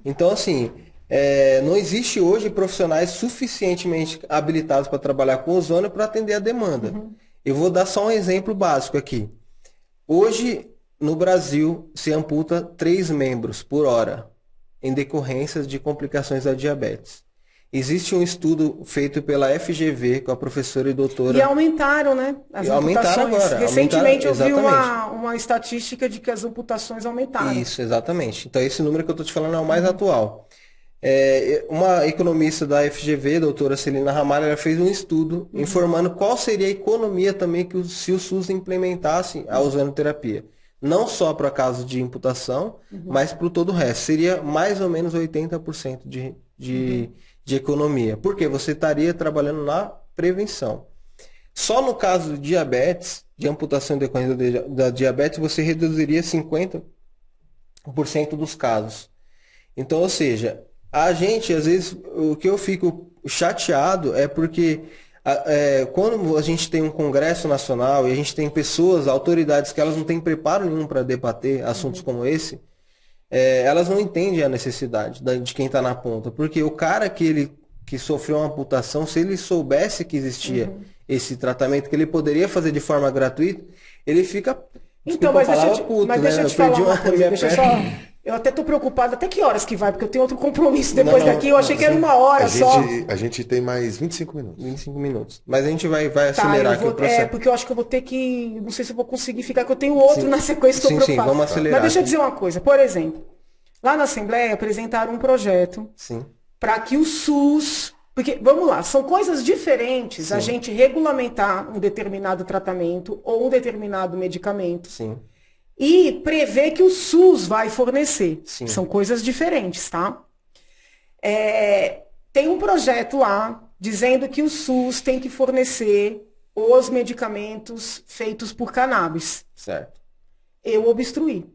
Então, assim, não existe hoje profissionais suficientemente habilitados para trabalhar com ozônio para atender a demanda. Eu vou dar só um exemplo básico aqui. Hoje, no Brasil, se amputa 3 membros por hora em decorrência de complicações da diabetes. Existe um estudo feito pela FGV com a professora e doutora... E aumentaram, né? As aumentaram amputações. agora. Recentemente eu vi Exatamente. uma estatística de que as amputações aumentaram. Isso, exatamente. Então esse número que eu estou te falando é o mais atual. Uma economista da FGV, doutora Celina Ramalho, ela fez um estudo informando qual seria a economia também se o SUS implementasse a ozonoterapia. Não só para casos de imputação, mas para todo o resto. Seria mais ou menos 80% de economia. Porque você estaria trabalhando na prevenção. Só no caso de diabetes, de amputação decorrente da diabetes, você reduziria 50% dos casos. Então, ou seja, a gente, às vezes, o que eu fico chateado é porque quando a gente tem um congresso nacional e a gente tem pessoas, autoridades, que elas não têm preparo nenhum para debater assuntos como esse, elas não entendem a necessidade de quem está na ponta. Porque o cara que sofreu uma amputação, se ele soubesse que existia esse tratamento, que ele poderia fazer de forma gratuita, ele fica... Então, mas deixa eu te falar uma coisa. Eu até tô preocupado até que horas que vai, porque eu tenho outro compromisso depois daqui. Eu achei que era 1 hora só. A gente tem mais 25 minutos. 25 minutos. Mas a gente vai acelerar aqui o processo. Porque eu acho que eu vou ter que... Não sei se eu vou conseguir ficar, que eu tenho outro na sequência, estou preocupado. Sim, vamos acelerar. Mas deixa eu dizer uma coisa. Por exemplo, lá na Assembleia apresentaram um projeto para que o SUS... Porque, vamos lá, são coisas diferentes a gente regulamentar um determinado tratamento ou um determinado medicamento. E prever que o SUS vai fornecer. São coisas diferentes, tá? Tem um projeto lá dizendo que o SUS tem que fornecer os medicamentos feitos por cannabis. Certo. Eu obstruí.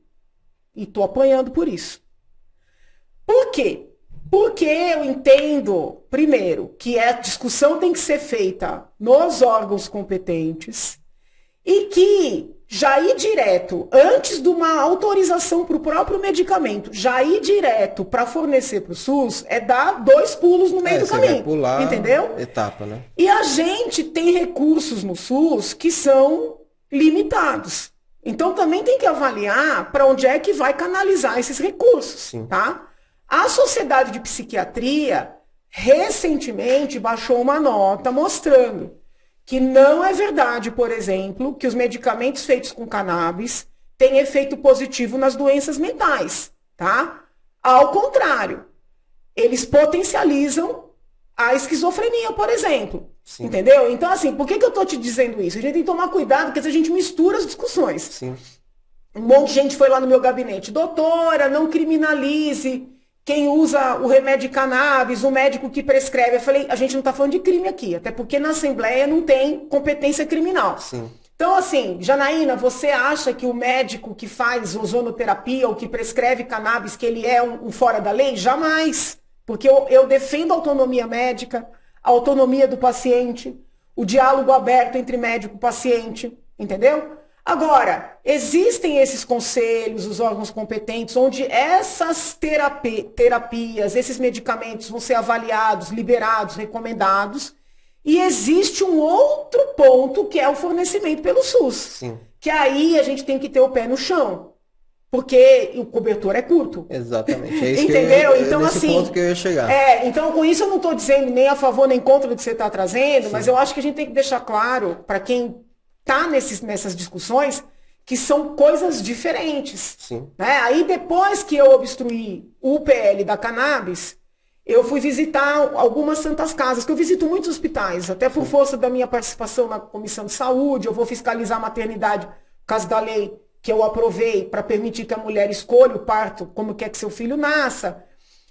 E estou apanhando por isso. Por quê? Porque eu entendo, primeiro, que a discussão tem que ser feita nos órgãos competentes e que já ir direto, antes de uma autorização para o próprio medicamento, já ir direto para fornecer para o SUS é dar 2 pulos no meio do caminho. Vai pular entendeu? Etapa, né? E a gente tem recursos no SUS que são limitados. Então também tem que avaliar para onde é que vai canalizar esses recursos, tá? A Sociedade de Psiquiatria recentemente baixou uma nota mostrando que não é verdade, por exemplo, que os medicamentos feitos com cannabis têm efeito positivo nas doenças mentais, tá? Ao contrário, eles potencializam a esquizofrenia, por exemplo. Entendeu? Então, assim, por que eu tô te dizendo isso? A gente tem que tomar cuidado, porque a gente mistura as discussões. Um monte de gente foi lá no meu gabinete. Doutora, não criminalize quem usa o remédio de cannabis, o médico que prescreve. Eu falei, a gente não está falando de crime aqui, até porque na Assembleia não tem competência criminal. Então, assim, Janaína, você acha que o médico que faz ozonoterapia ou que prescreve cannabis, que ele é um fora da lei? Jamais. Porque eu defendo a autonomia médica, a autonomia do paciente, o diálogo aberto entre médico e paciente, entendeu? Agora, existem esses conselhos, os órgãos competentes, onde essas terapias, esses medicamentos vão ser avaliados, liberados, recomendados. E existe um outro ponto que é o fornecimento pelo SUS. Que aí a gente tem que ter o pé no chão. Porque o cobertor é curto. Exatamente. É isso entendeu? Então, nesse assim, ponto que eu ia chegar. Então, com isso eu não estou dizendo nem a favor nem contra o que você está trazendo, mas eu acho que a gente tem que deixar claro para quem está nessas discussões que são coisas diferentes. Né? Aí depois que eu obstruí o PL da cannabis, eu fui visitar algumas santas casas, que eu visito muitos hospitais, até por força da minha participação na Comissão de Saúde, eu vou fiscalizar a maternidade, por causa da lei que eu aprovei para permitir que a mulher escolha o parto, como quer que seu filho nasça.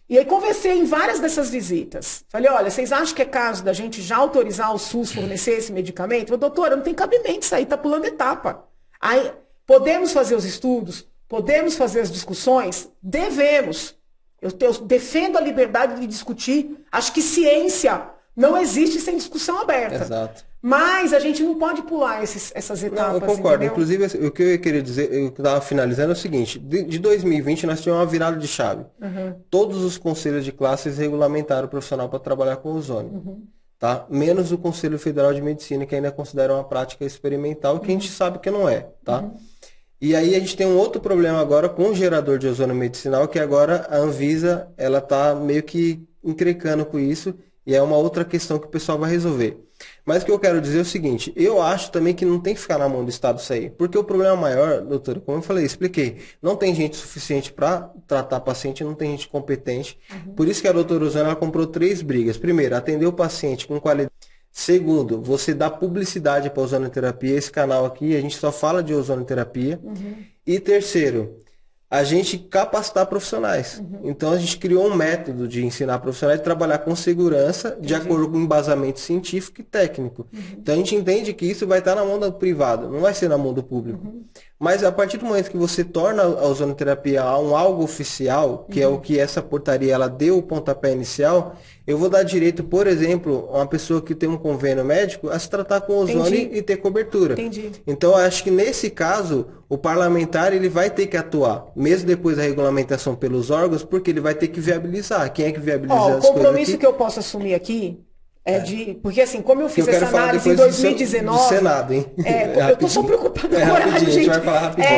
E aí conversei em várias dessas visitas. Falei, olha, vocês acham que é caso da gente já autorizar o SUS fornecer esse medicamento? Falei, doutora, não tem cabimento isso aí, tá pulando etapa. Aí, podemos fazer os estudos? Podemos fazer as discussões? Devemos. Eu defendo a liberdade de discutir. Acho que ciência não existe sem discussão aberta. Exato. Mas a gente não pode pular essas etapas. Não, eu concordo. Entendeu? Inclusive, o que eu ia querer dizer, eu estava finalizando é o seguinte: de 2020 nós tivemos uma virada de chave. Todos os conselhos de classes regulamentaram o profissional para trabalhar com ozônio. Tá? Menos o Conselho Federal de Medicina, que ainda considera uma prática experimental, que a gente sabe que não é. Tá? E aí a gente tem um outro problema agora com o gerador de ozônio medicinal, que agora a Anvisa ela está meio que encrencando com isso, e é uma outra questão que o pessoal vai resolver. Mas o que eu quero dizer é o seguinte: eu acho também que não tem que ficar na mão do Estado isso aí. Porque o problema maior, doutora, como eu falei, expliquei, não tem gente suficiente para tratar paciente, não tem gente competente. Por isso que a doutora Rosana ela comprou 3 brigas. Primeiro, atender o paciente com qualidade. Segundo, você dá publicidade para a ozonoterapia. Esse canal aqui, a gente só fala de ozonoterapia. E terceiro, a gente capacitar profissionais. Então a gente criou um método de ensinar profissionais a trabalhar com segurança, de acordo com embasamento científico e técnico. Então a gente entende que isso vai estar na mão do privado, não vai ser na mão do público. Mas a partir do momento que você torna a ozonoterapia um algo oficial, que é o que essa portaria ela deu o pontapé inicial, eu vou dar direito, por exemplo, a uma pessoa que tem um convênio médico a se tratar com ozônio e ter cobertura. Então, eu acho que nesse caso, o parlamentar ele vai ter que atuar, mesmo depois da regulamentação pelos órgãos, porque ele vai ter que viabilizar. Quem é que viabiliza as coisas? O compromisso que eu posso assumir aqui é de... Porque assim, como eu fiz essa análise em 2019... Do Senado, hein? Eu tô só preocupado com o horário, gente. A gente vai falar rapidinho.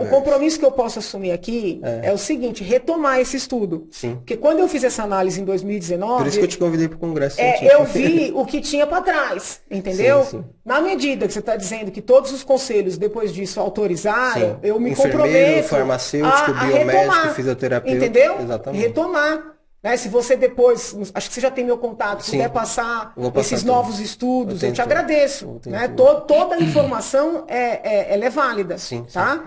O compromisso que eu posso assumir aqui é o seguinte: retomar esse estudo. Sim. Porque quando eu fiz essa análise em 2019... Por isso que eu te convidei para o Congresso. Eu vi o que tinha para trás, entendeu? Sim. Na medida que você está dizendo que todos os conselhos, depois disso, autorizaram, eu me comprometo farmacêutico, a biomédico, retomar, fisioterapeuta. entendeu? Exatamente. Retomar. Né? Se você depois, acho que você já tem meu contato, Sim. puder passar esses tudo. novos estudos, eu te agradeço. Né? Tudo. Toda a informação ela é válida. Sim, tá?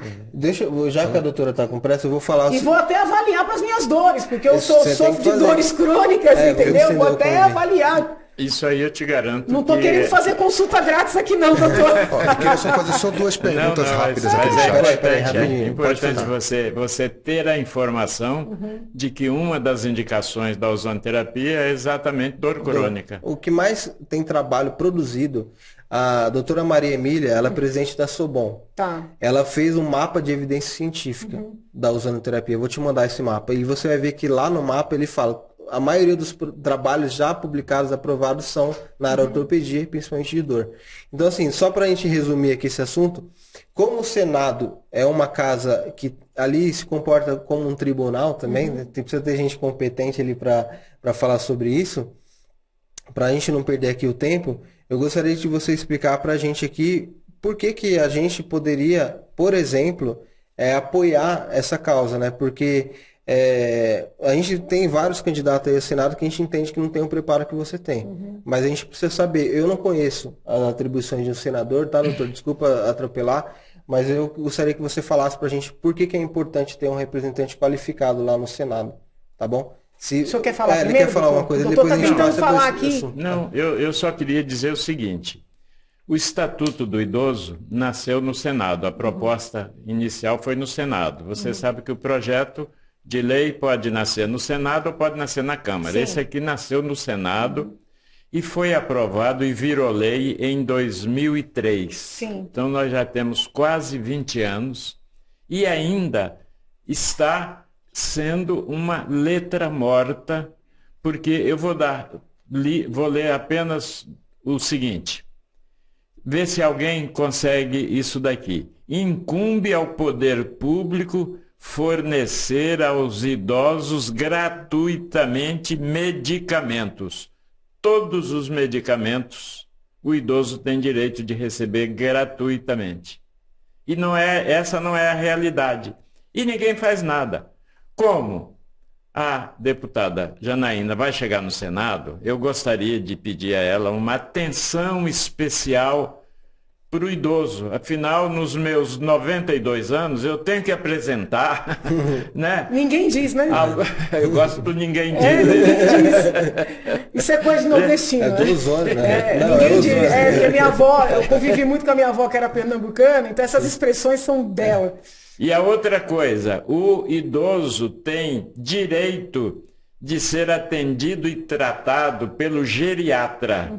Já que a doutora está com pressa, eu vou falar... E vou até avaliar para as minhas dores, porque eu sofro de dores crônicas, entendeu? Vou até avaliar. Isso aí eu te garanto. Não estou querendo fazer consulta grátis aqui não, doutor. Eu queria só fazer só 2 perguntas rápidas aqui no chat. É importante você ter a informação de que uma das indicações da ozonoterapia é exatamente dor crônica. O que mais tem trabalho produzido, a doutora Maria Emília, ela é presidente da Sobom. Tá. Ela fez um mapa de evidência científica da ozonoterapia. Eu vou te mandar esse mapa. E você vai ver que lá no mapa ele fala... A maioria dos trabalhos já publicados, aprovados, são na área de ortopedia, principalmente de dor. Então, assim, só para a gente resumir aqui esse assunto, como o Senado é uma casa que ali se comporta como um tribunal também, né? Precisa ter gente competente ali para falar sobre isso, para a gente não perder aqui o tempo, eu gostaria de você explicar para a gente aqui por que a gente poderia, por exemplo, apoiar essa causa, né? Porque... a gente tem vários candidatos aí ao Senado que a gente entende que não tem o preparo que você tem. Mas a gente precisa saber. Eu não conheço as atribuições de um senador, tá, doutor? Desculpa atropelar, mas eu gostaria que você falasse pra gente por que é importante ter um representante qualificado lá no Senado, tá bom? O senhor quer falar primeiro? Ele quer falar uma coisa, o doutor depois está tentando falar aqui. aqui. Não, eu só queria dizer o seguinte. O Estatuto do Idoso nasceu no Senado. A proposta inicial foi no Senado. Você sabe que o projeto de lei pode nascer no Senado ou pode nascer na Câmara. Sim. Esse aqui nasceu no Senado e foi aprovado e virou lei em 2003. Sim. Então nós já temos quase 20 anos e ainda está sendo uma letra morta, porque eu vou ler apenas o seguinte. Vê se alguém consegue isso daqui. Incumbe ao poder público fornecer aos idosos gratuitamente medicamentos. Todos os medicamentos o idoso tem direito de receber gratuitamente. E essa não é a realidade. E ninguém faz nada. Como a deputada Janaína vai chegar no Senado, eu gostaria de pedir a ela uma atenção especial para o idoso. Afinal, nos meus 92 anos, eu tenho que apresentar, né? Ninguém diz, né? Eu gosto do ninguém diz. Ninguém diz. Isso é coisa de nordestino. É do ozônio, né? Ninguém diz. Porque minha avó, eu convivi muito com a minha avó, que era pernambucana, então essas expressões são dela. E a outra coisa, o idoso tem direito de ser atendido e tratado pelo geriatra.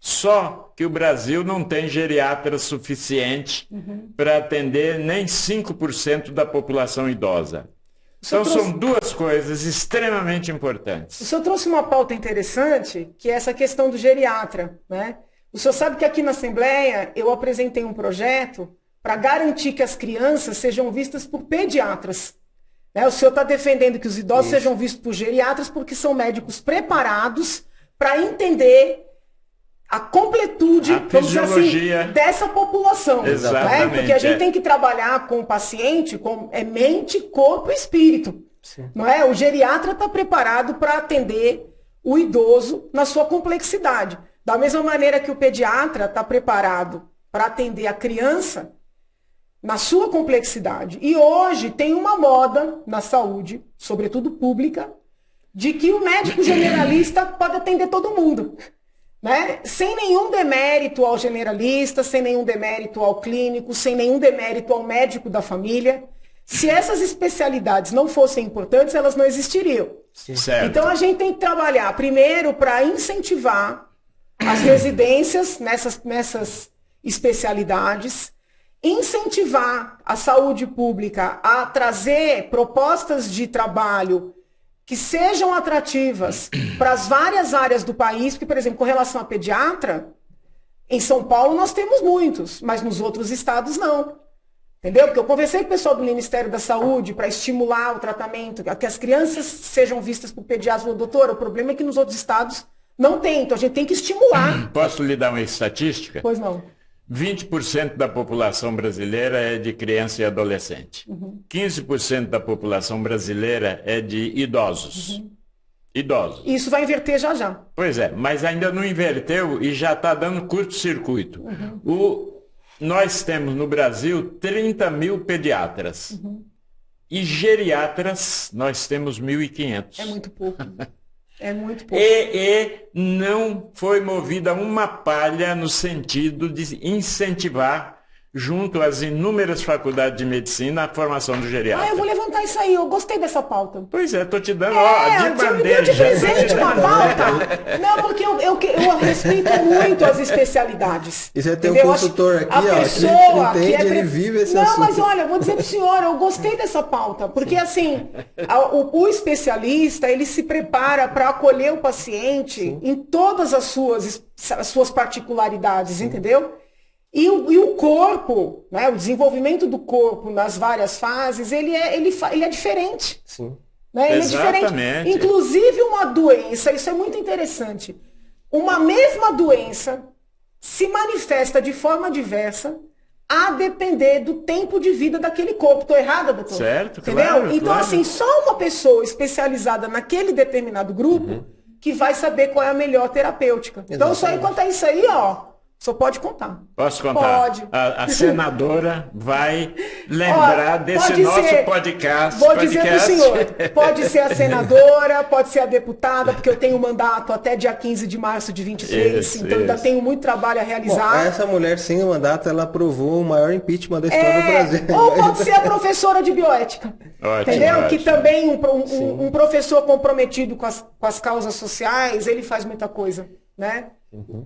Só que o Brasil não tem geriatra suficiente para atender nem 5% da população idosa. Então são duas coisas extremamente importantes. O senhor trouxe uma pauta interessante, que é essa questão do geriatra, né? O senhor sabe que aqui na Assembleia eu apresentei um projeto para garantir que as crianças sejam vistas por pediatras. Né? O senhor está defendendo que os idosos sejam vistos por geriatras porque são médicos preparados para entender a completude, vamos dizer assim, dessa população. Exatamente. Né? Porque a gente tem que trabalhar com o paciente, com mente, corpo e espírito. Não é? O geriatra está preparado para atender o idoso na sua complexidade. Da mesma maneira que o pediatra está preparado para atender a criança na sua complexidade. E hoje tem uma moda na saúde, sobretudo pública, de que o médico generalista pode atender todo mundo. Né? Sem nenhum demérito ao generalista, sem nenhum demérito ao clínico, sem nenhum demérito ao médico da família. Se essas especialidades não fossem importantes, elas não existiriam. Certo. Então a gente tem que trabalhar primeiro para incentivar as residências nessas especialidades, incentivar a saúde pública a trazer propostas de trabalho que sejam atrativas para as várias áreas do país, porque, por exemplo, com relação a pediatra, em São Paulo nós temos muitos, mas nos outros estados não. Entendeu? Porque eu conversei com o pessoal do Ministério da Saúde para estimular o tratamento, que as crianças sejam vistas por pediatras. Falou, doutora, o problema é que nos outros estados não tem, então a gente tem que estimular. Posso lhe dar uma estatística? Pois não. 20% da população brasileira é de criança e adolescente. 15% da população brasileira é de idosos. Idosos. Isso vai inverter já já. Pois é, mas ainda não inverteu e já está dando curto-circuito. Nós temos no Brasil 30 mil pediatras. E geriatras nós temos 1.500. É muito pouco. É muito pouco. E não foi movida uma palha no sentido de incentivar, junto às inúmeras faculdades de medicina, a formação do geriatra. Eu vou levantar isso aí, eu gostei dessa pauta. Pois é, estou te dando de bandeja. Me deu de presente uma pauta. Não, porque eu respeito muito as especialidades. E você tem um consultor aqui, a pessoa que entende, ele vive esse assunto. Não, mas olha, eu vou dizer para o senhor, eu gostei dessa pauta. Porque assim, o especialista, ele se prepara para acolher o paciente em todas as suas particularidades, entendeu? E o corpo, né, o desenvolvimento do corpo nas várias fases, ele é diferente. Sim. Né? Ele é diferente. Inclusive uma doença, isso é muito interessante. Uma mesma doença se manifesta de forma diversa a depender do tempo de vida daquele corpo. Estou errada, doutor? Certo, entendeu? Claro, então, assim, só uma pessoa especializada naquele determinado grupo que vai saber qual é a melhor terapêutica. Exatamente. Então, só enquanto é isso aí, só pode contar. Posso contar? Pode. A senadora vai lembrar desse nosso podcast. Vou dizer para o senhor, pode ser a senadora, pode ser a deputada, porque eu tenho mandato até dia 15 de março de 23, então ainda tenho muito trabalho a realizar. Bom, essa mulher sem o mandato, ela aprovou o maior impeachment da história do Brasil. Ou pode ser a professora de bioética. Ótimo, entendeu? ótimo. Que também um professor comprometido com as causas sociais, ele faz muita coisa, né?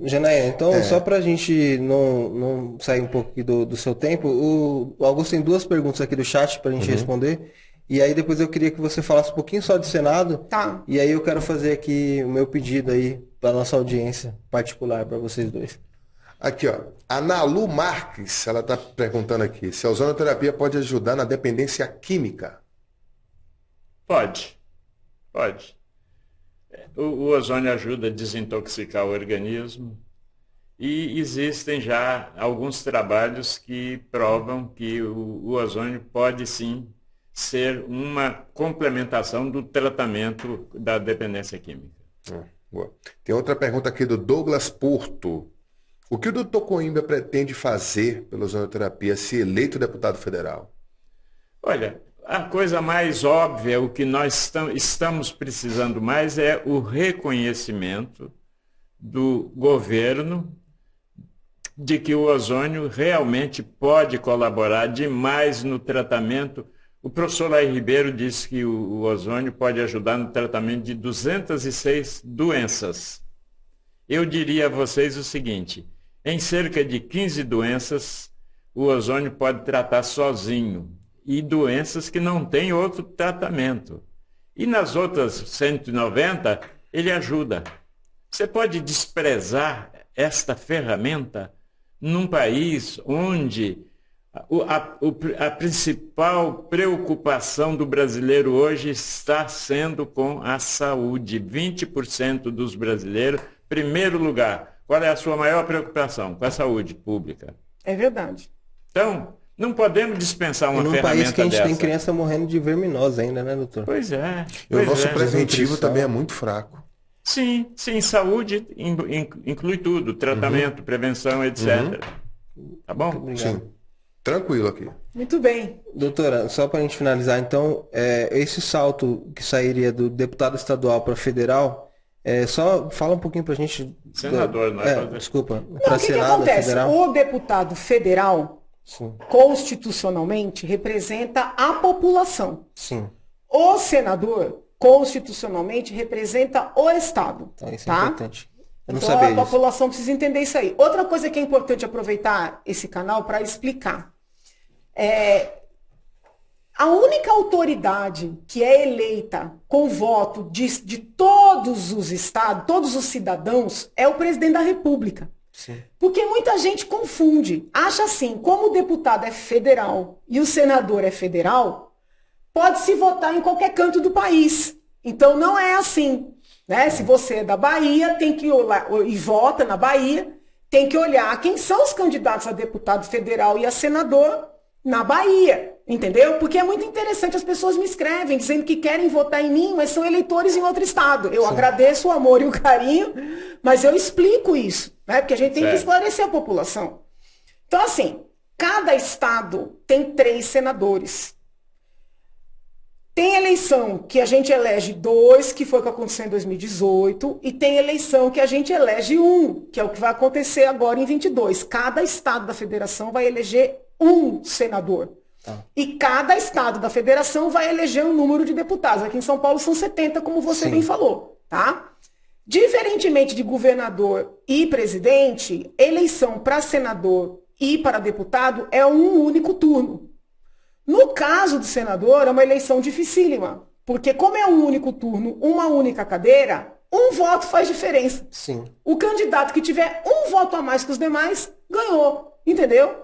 Janaína, então só pra gente não sair um pouco aqui do seu tempo, o Augusto tem duas perguntas aqui do chat pra gente responder, e aí depois eu queria que você falasse um pouquinho só do Senado, Tá. E aí eu quero fazer aqui o meu pedido aí pra nossa audiência particular, pra vocês dois. Aqui, ó, a Nalu Marques, ela tá perguntando aqui, se a ozonoterapia pode ajudar na dependência química? Pode. O ozônio ajuda a desintoxicar o organismo e existem já alguns trabalhos que provam que o ozônio pode sim ser uma complementação do tratamento da dependência química. Boa. Tem outra pergunta aqui do Douglas Porto. O que o Dr. Coimbra pretende fazer pela ozonoterapia se eleito deputado federal? Olha, a coisa mais óbvia, o que nós estamos precisando mais é o reconhecimento do governo de que o ozônio realmente pode colaborar demais no tratamento. O professor Laí Ribeiro disse que o ozônio pode ajudar no tratamento de 206 doenças. eu diria a vocês o seguinte: em cerca de 15 doenças, o ozônio pode tratar sozinho, e doenças que não têm outro tratamento. E nas outras 190, ele ajuda. Você pode desprezar esta ferramenta num país onde a principal preocupação do brasileiro hoje está sendo com a saúde. 20% dos brasileiros, primeiro lugar. Qual é a sua maior preocupação? Com a saúde pública. É verdade. Então, não podemos dispensar uma ferramenta dessa. Num país que a gente tem criança morrendo de verminose ainda, né, doutor? Pois é. E o nosso preventivo também é muito fraco. Sim, saúde inclui tudo, tratamento, prevenção, etc. Tá bom? Sim. Tranquilo aqui. Muito bem. Doutora, só para a gente finalizar, então, esse salto que sairia do deputado estadual para federal, só fala um pouquinho para a gente... Senador, não é? Desculpa. Não, o que acontece? Federal? O deputado federal, sim, constitucionalmente, representa a população. Sim. O senador, constitucionalmente, representa o Estado. Então, isso tá? É importante. Eu não então sabia a população precisa entender isso aí. Outra coisa que é importante aproveitar esse canal para explicar. A única autoridade que é eleita com voto de todos os estados, todos os cidadãos, é o presidente da República. Sim. Porque muita gente confunde. Acha assim, como o deputado é federal e o senador é federal, pode-se votar em qualquer canto do país. Então não é assim. Né? Se você é da Bahia, tem que olhar, e vota na Bahia, tem que olhar quem são os candidatos a deputado federal e a senador na Bahia, entendeu? Porque é muito interessante, as pessoas me escrevem dizendo que querem votar em mim, mas são eleitores em outro estado. Eu agradeço o amor e o carinho, mas eu explico isso, né? Porque a gente tem que esclarecer a população. Então, assim, cada estado tem 3 senadores. Tem eleição que a gente elege 2, que foi o que aconteceu em 2018, e tem eleição que a gente elege 1, que é o que vai acontecer agora em 22. Cada estado da federação vai eleger 1 senador. E cada estado da federação vai eleger um número de deputados. Aqui em São Paulo são 70, como você bem falou, tá? Diferentemente de governador e presidente, eleição para senador e para deputado é um único turno. No caso do senador, é uma eleição dificílima, porque como é um único turno, uma única cadeira, um voto faz diferença. Sim. O candidato que tiver um voto a mais que os demais, ganhou, entendeu?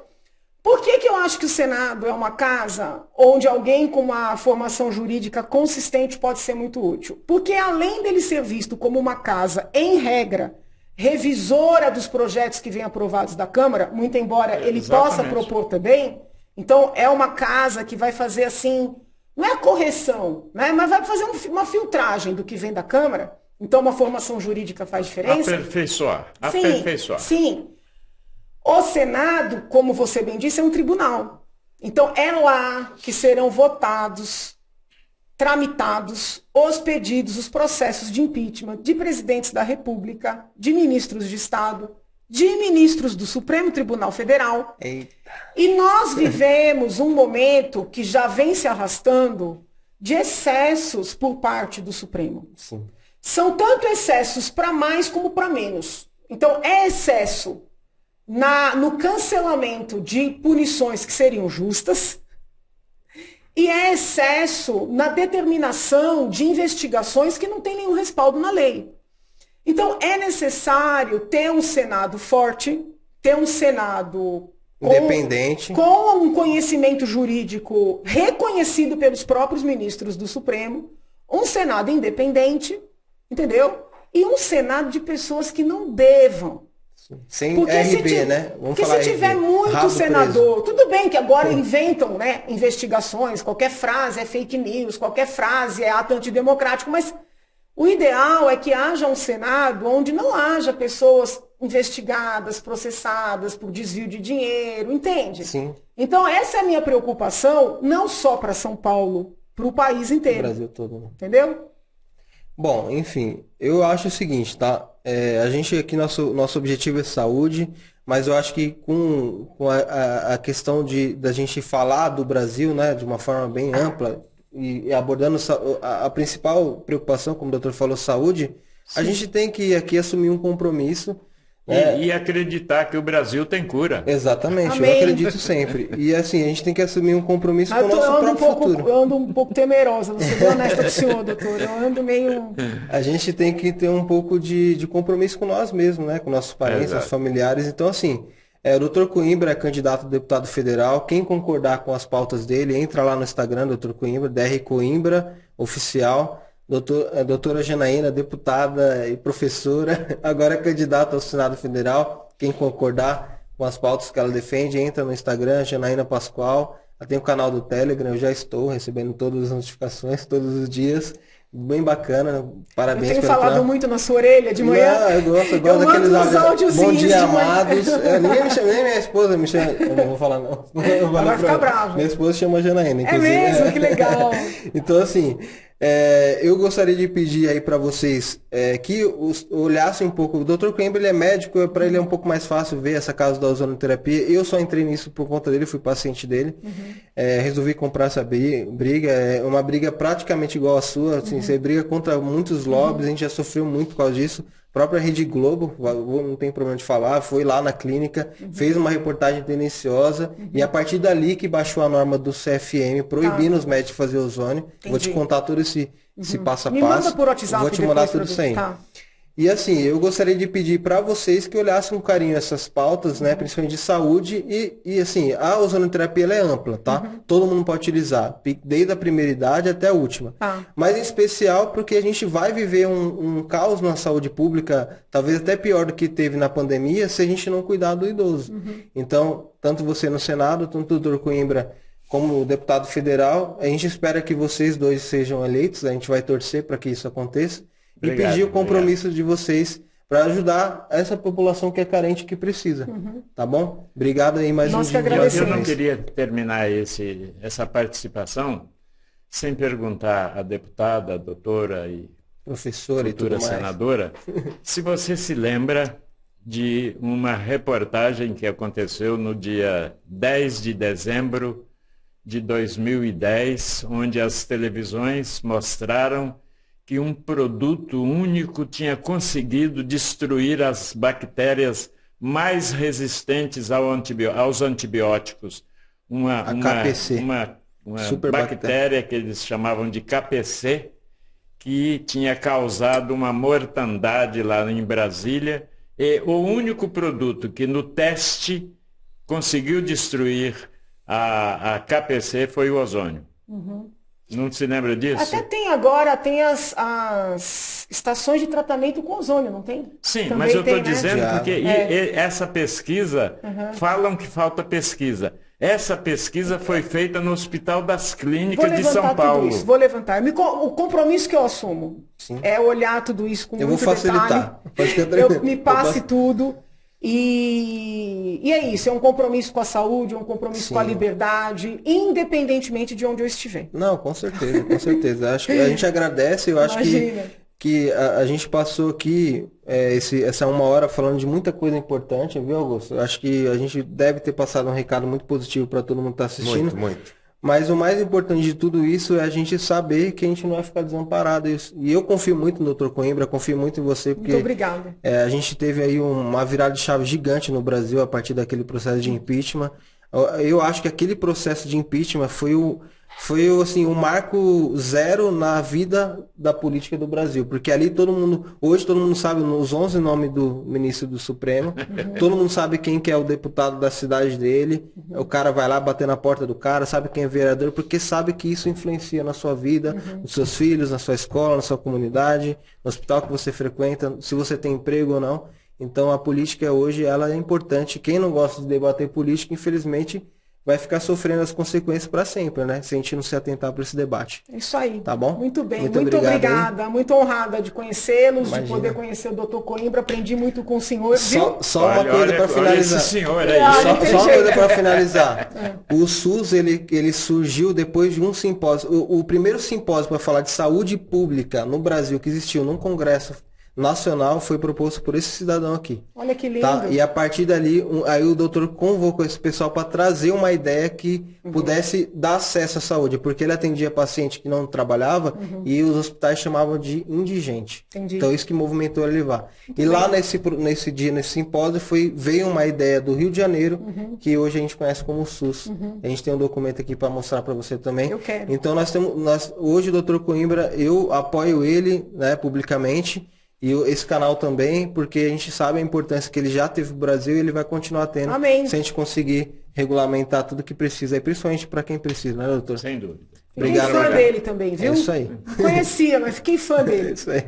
Por que eu acho que o Senado é uma casa onde alguém com uma formação jurídica consistente pode ser muito útil? Porque além dele ser visto como uma casa, em regra, revisora dos projetos que vêm aprovados da Câmara, muito embora ele possa propor também, então é uma casa que vai fazer assim, não é a correção, né? Mas vai fazer uma filtragem do que vem da Câmara. Então uma formação jurídica faz diferença. Aperfeiçoar. Sim. O Senado, como você bem disse, é um tribunal. Então é lá que serão votados, tramitados os pedidos, os processos de impeachment de presidentes da República, de ministros de Estado, de ministros do Supremo Tribunal Federal. Eita. E nós vivemos um momento que já vem se arrastando de excessos por parte do Supremo. Sim. São tanto excessos para mais como para menos. Então é excesso no cancelamento de punições que seriam justas, e é excesso na determinação de investigações que não tem nenhum respaldo na lei. Então é necessário ter um Senado forte, ter um Senado independente, com um conhecimento jurídico reconhecido pelos próprios ministros do Supremo, um Senado independente, entendeu? E um Senado de pessoas que não devam. Sem RB, né? Vamos falar se tiver RB, muito senador, tudo bem que agora inventam, né, investigações, qualquer frase é fake news, qualquer frase é ato antidemocrático, mas o ideal é que haja um Senado onde não haja pessoas investigadas, processadas por desvio de dinheiro, entende? Sim. Então essa é a minha preocupação, não só para São Paulo, para o país inteiro. O Brasil todo, né? Entendeu? Bom, enfim, eu acho o seguinte, tá? A gente aqui, nosso objetivo é saúde, mas eu acho que com a questão da gente falar do Brasil, né, de uma forma bem ampla e abordando a principal preocupação, como o doutor falou, saúde, A gente tem que aqui assumir um compromisso. E acreditar que o Brasil tem cura. Exatamente, Amém. eu acredito sempre. E assim, a gente tem que assumir um compromisso com o nosso próprio futuro. Eu ando um pouco temerosa, vou ser bem honesta com o senhor, doutor. Eu ando meio... A gente tem que ter um pouco de compromisso com nós mesmos, né? Com nossos parentes, Exato. nossos familiares. Então, assim, o Dr. Coimbra é candidato a deputado federal. Quem concordar com as pautas dele, entra lá no Instagram, Dr. Coimbra, DR Coimbra, oficial. Doutora Janaína, deputada e professora, agora é candidata ao Senado Federal. Quem concordar com as pautas que ela defende, entra no Instagram, Janaína Pascoal. Ela tem o canal do Telegram, eu já estou recebendo todas as notificações, todos os dias. Bem bacana, parabéns. Eu tenho pelo falado trampo. muito na sua orelha de manhã. Não, eu gosto Eu daqueles mando uns áudiozinhos bom dia, de manhã. amados. Ninguém me chama, nem minha esposa me chama. Eu não vou falar, não. Eu Ela vai ficar brava. Minha esposa chama Janaína, É inclusive. mesmo? Que legal. Então, assim, eu gostaria de pedir aí para vocês que olhassem um pouco. O Dr. Coimbra, ele é médico, para ele é um pouco mais fácil ver essa causa da ozonoterapia. Eu só entrei nisso por conta dele, fui paciente dele. Resolvi comprar essa briga. É uma briga praticamente igual à sua. Assim, você briga contra muitos lobbies, a gente já sofreu muito por causa disso. A própria Rede Globo, não tem problema de falar, foi lá na clínica, fez uma reportagem tendenciosa e a partir dali que baixou a norma do CFM proibindo os médicos de fazer ozônio. Vou te contar todo esse passo a passo. Me manda por WhatsApp. Vou te mandar depois tudo pra isso aí. Tá. E assim, eu gostaria de pedir para vocês que olhassem com carinho essas pautas, né, principalmente de saúde e assim, a ozonoterapia ela é ampla, tá? Todo mundo pode utilizar, desde a primeira idade até a última. Tá. Mas em especial porque a gente vai viver um caos na saúde pública, talvez até pior do que teve na pandemia, se a gente não cuidar do idoso. Então, tanto você no Senado, tanto o Dr. Coimbra como deputado federal, a gente espera que vocês dois sejam eleitos, a gente vai torcer para que isso aconteça. Obrigado, E pedir o compromisso de vocês para ajudar essa população que é carente que precisa. Tá bom? Obrigado aí mais Nós um que dia. agradecemos. Eu não queria terminar essa participação sem perguntar à deputada, à doutora e Professora e tudo futura mais. senadora se você se lembra de uma reportagem que aconteceu no dia 10 de dezembro de 2010, onde as televisões mostraram que um produto único tinha conseguido destruir as bactérias mais resistentes aos antibióticos. Uma KPC. uma Superbactéria. bactéria que eles chamavam de KPC, que tinha causado uma mortandade lá em Brasília. E o único produto que no teste conseguiu destruir a KPC foi o ozônio. Não se lembra disso? Até tem agora, tem as estações de tratamento com ozônio, não tem? Sim, Também mas eu estou tem, né? dizendo Já. porque essa pesquisa, falam que falta pesquisa. Essa pesquisa foi feita no Hospital das Vou Clínicas de levantar São tudo Paulo. isso, vou levantar. O compromisso que eu assumo é olhar tudo isso com Eu vou muito facilitar. Pode ficar detalhe. tranquilo. Me passe Eu posso- tudo. E é isso, é um compromisso com a saúde, é um compromisso com a liberdade, independentemente de onde eu estiver. Não, com certeza, com certeza. Acho que a gente agradece, eu acho Imagina. que a gente passou aqui essa 1 hora falando de muita coisa importante, viu, Augusto? Eu acho que a gente deve ter passado um recado muito positivo para todo mundo que está assistindo. Muito, muito. Mas o mais importante de tudo isso é a gente saber que a gente não vai ficar desamparado. E eu confio muito no Dr. Coimbra, confio muito em você, porque Muito obrigada. a gente teve aí uma virada de chave gigante no Brasil a partir daquele processo de impeachment. Eu acho que aquele processo de impeachment foi assim, o marco zero na vida da política do Brasil. Porque ali hoje todo mundo sabe os 11 nomes do ministro do Supremo, todo mundo sabe quem que é o deputado da cidade dele, o cara vai lá bater na porta do cara, sabe quem é vereador, porque sabe que isso influencia na sua vida, nos seus filhos, na sua escola, na sua comunidade, no hospital que você frequenta, se você tem emprego ou não. Então a política hoje ela é importante. Quem não gosta de debater política, infelizmente, vai ficar sofrendo as consequências para sempre, né? Se a gente não se atentar para esse debate. É isso aí. Tá bom? Muito bem, Muito muito obrigado, obrigada. Muito honrada de conhecê-los, de Imagina. poder conhecer o Dr. Coimbra. Aprendi muito com o senhor, viu? Só uma coisa para Olha finalizar. esse senhor aí. Ah, Só não tem uma jeito. coisa para finalizar. O SUS ele surgiu depois de um simpósio. O primeiro simpósio para falar de saúde pública no Brasil que existiu num congresso nacional foi proposto por esse cidadão aqui. Olha que lindo. Tá? E a partir dali, aí o doutor convocou esse pessoal para trazer uma ideia que pudesse dar acesso à saúde, porque ele atendia paciente que não trabalhava e os hospitais chamavam de indigente. Entendi. Então isso que movimentou ele levar. E lá nesse dia, nesse simpósio, veio uma ideia do Rio de Janeiro, que hoje a gente conhece como SUS. A gente tem um documento aqui para mostrar para você também. Eu quero. Então hoje o doutor Coimbra, eu apoio ele, né, publicamente. E esse canal também, porque a gente sabe a importância que ele já teve no Brasil e ele vai continuar tendo. Amém. Se a gente conseguir regulamentar tudo que precisa, e principalmente para quem precisa, né, doutor? Sem dúvida. Fiquei fã dele também, viu? É isso aí. Não conhecia, mas fiquei fã dele. É isso aí.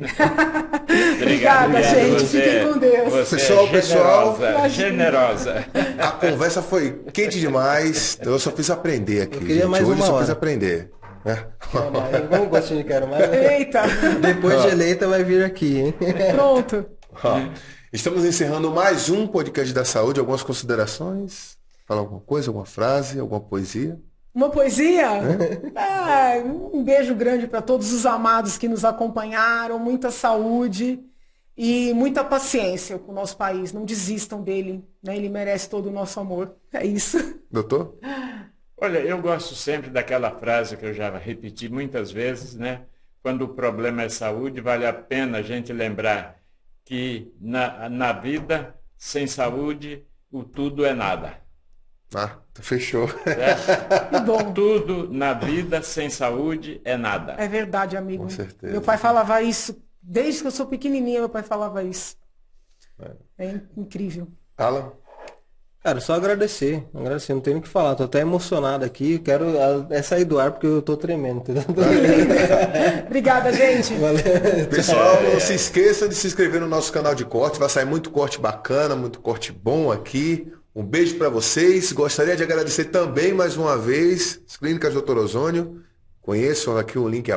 Obrigada, gente. Você- Fiquem com Deus. Você Pessoal, é generosa. A conversa foi quente demais. Eu só fiz aprender aqui. Eu queria gente. mais Hoje uma eu só hora. fiz aprender. Né? Vamos gostar de quero mais. Eita, Depois de eleita vai vir aqui, hein? pronto. Ó, estamos encerrando mais um podcast da saúde. Algumas considerações? Falar alguma coisa, alguma frase, alguma poesia? Uma poesia? Ah, um beijo grande para todos os amados que nos acompanharam, muita saúde e muita paciência com o nosso país. Não desistam dele, né? Ele merece todo o nosso amor. É isso. Doutor? Olha, eu gosto sempre daquela frase que eu já repeti muitas vezes, né? Quando o problema é saúde, vale a pena a gente lembrar que na vida, sem saúde, o tudo é nada. Ah, fechou. Certo? Que bom. Tudo na vida, sem saúde, é nada. É verdade, amigo. Com certeza. Meu pai falava isso, desde que eu sou pequenininha, meu pai falava isso. É incrível. Alan? Cara, só agradecer, não tenho o que falar, tô até emocionado aqui, quero sair do ar porque eu tô tremendo, entendeu? Obrigada, gente. Pessoal, não se esqueça de se inscrever no nosso canal de corte. Vai sair muito corte bacana, muito corte bom aqui. Um beijo para vocês. Gostaria de agradecer também mais uma vez as Clínicas Dr. Ozônio. Conheçam aqui o link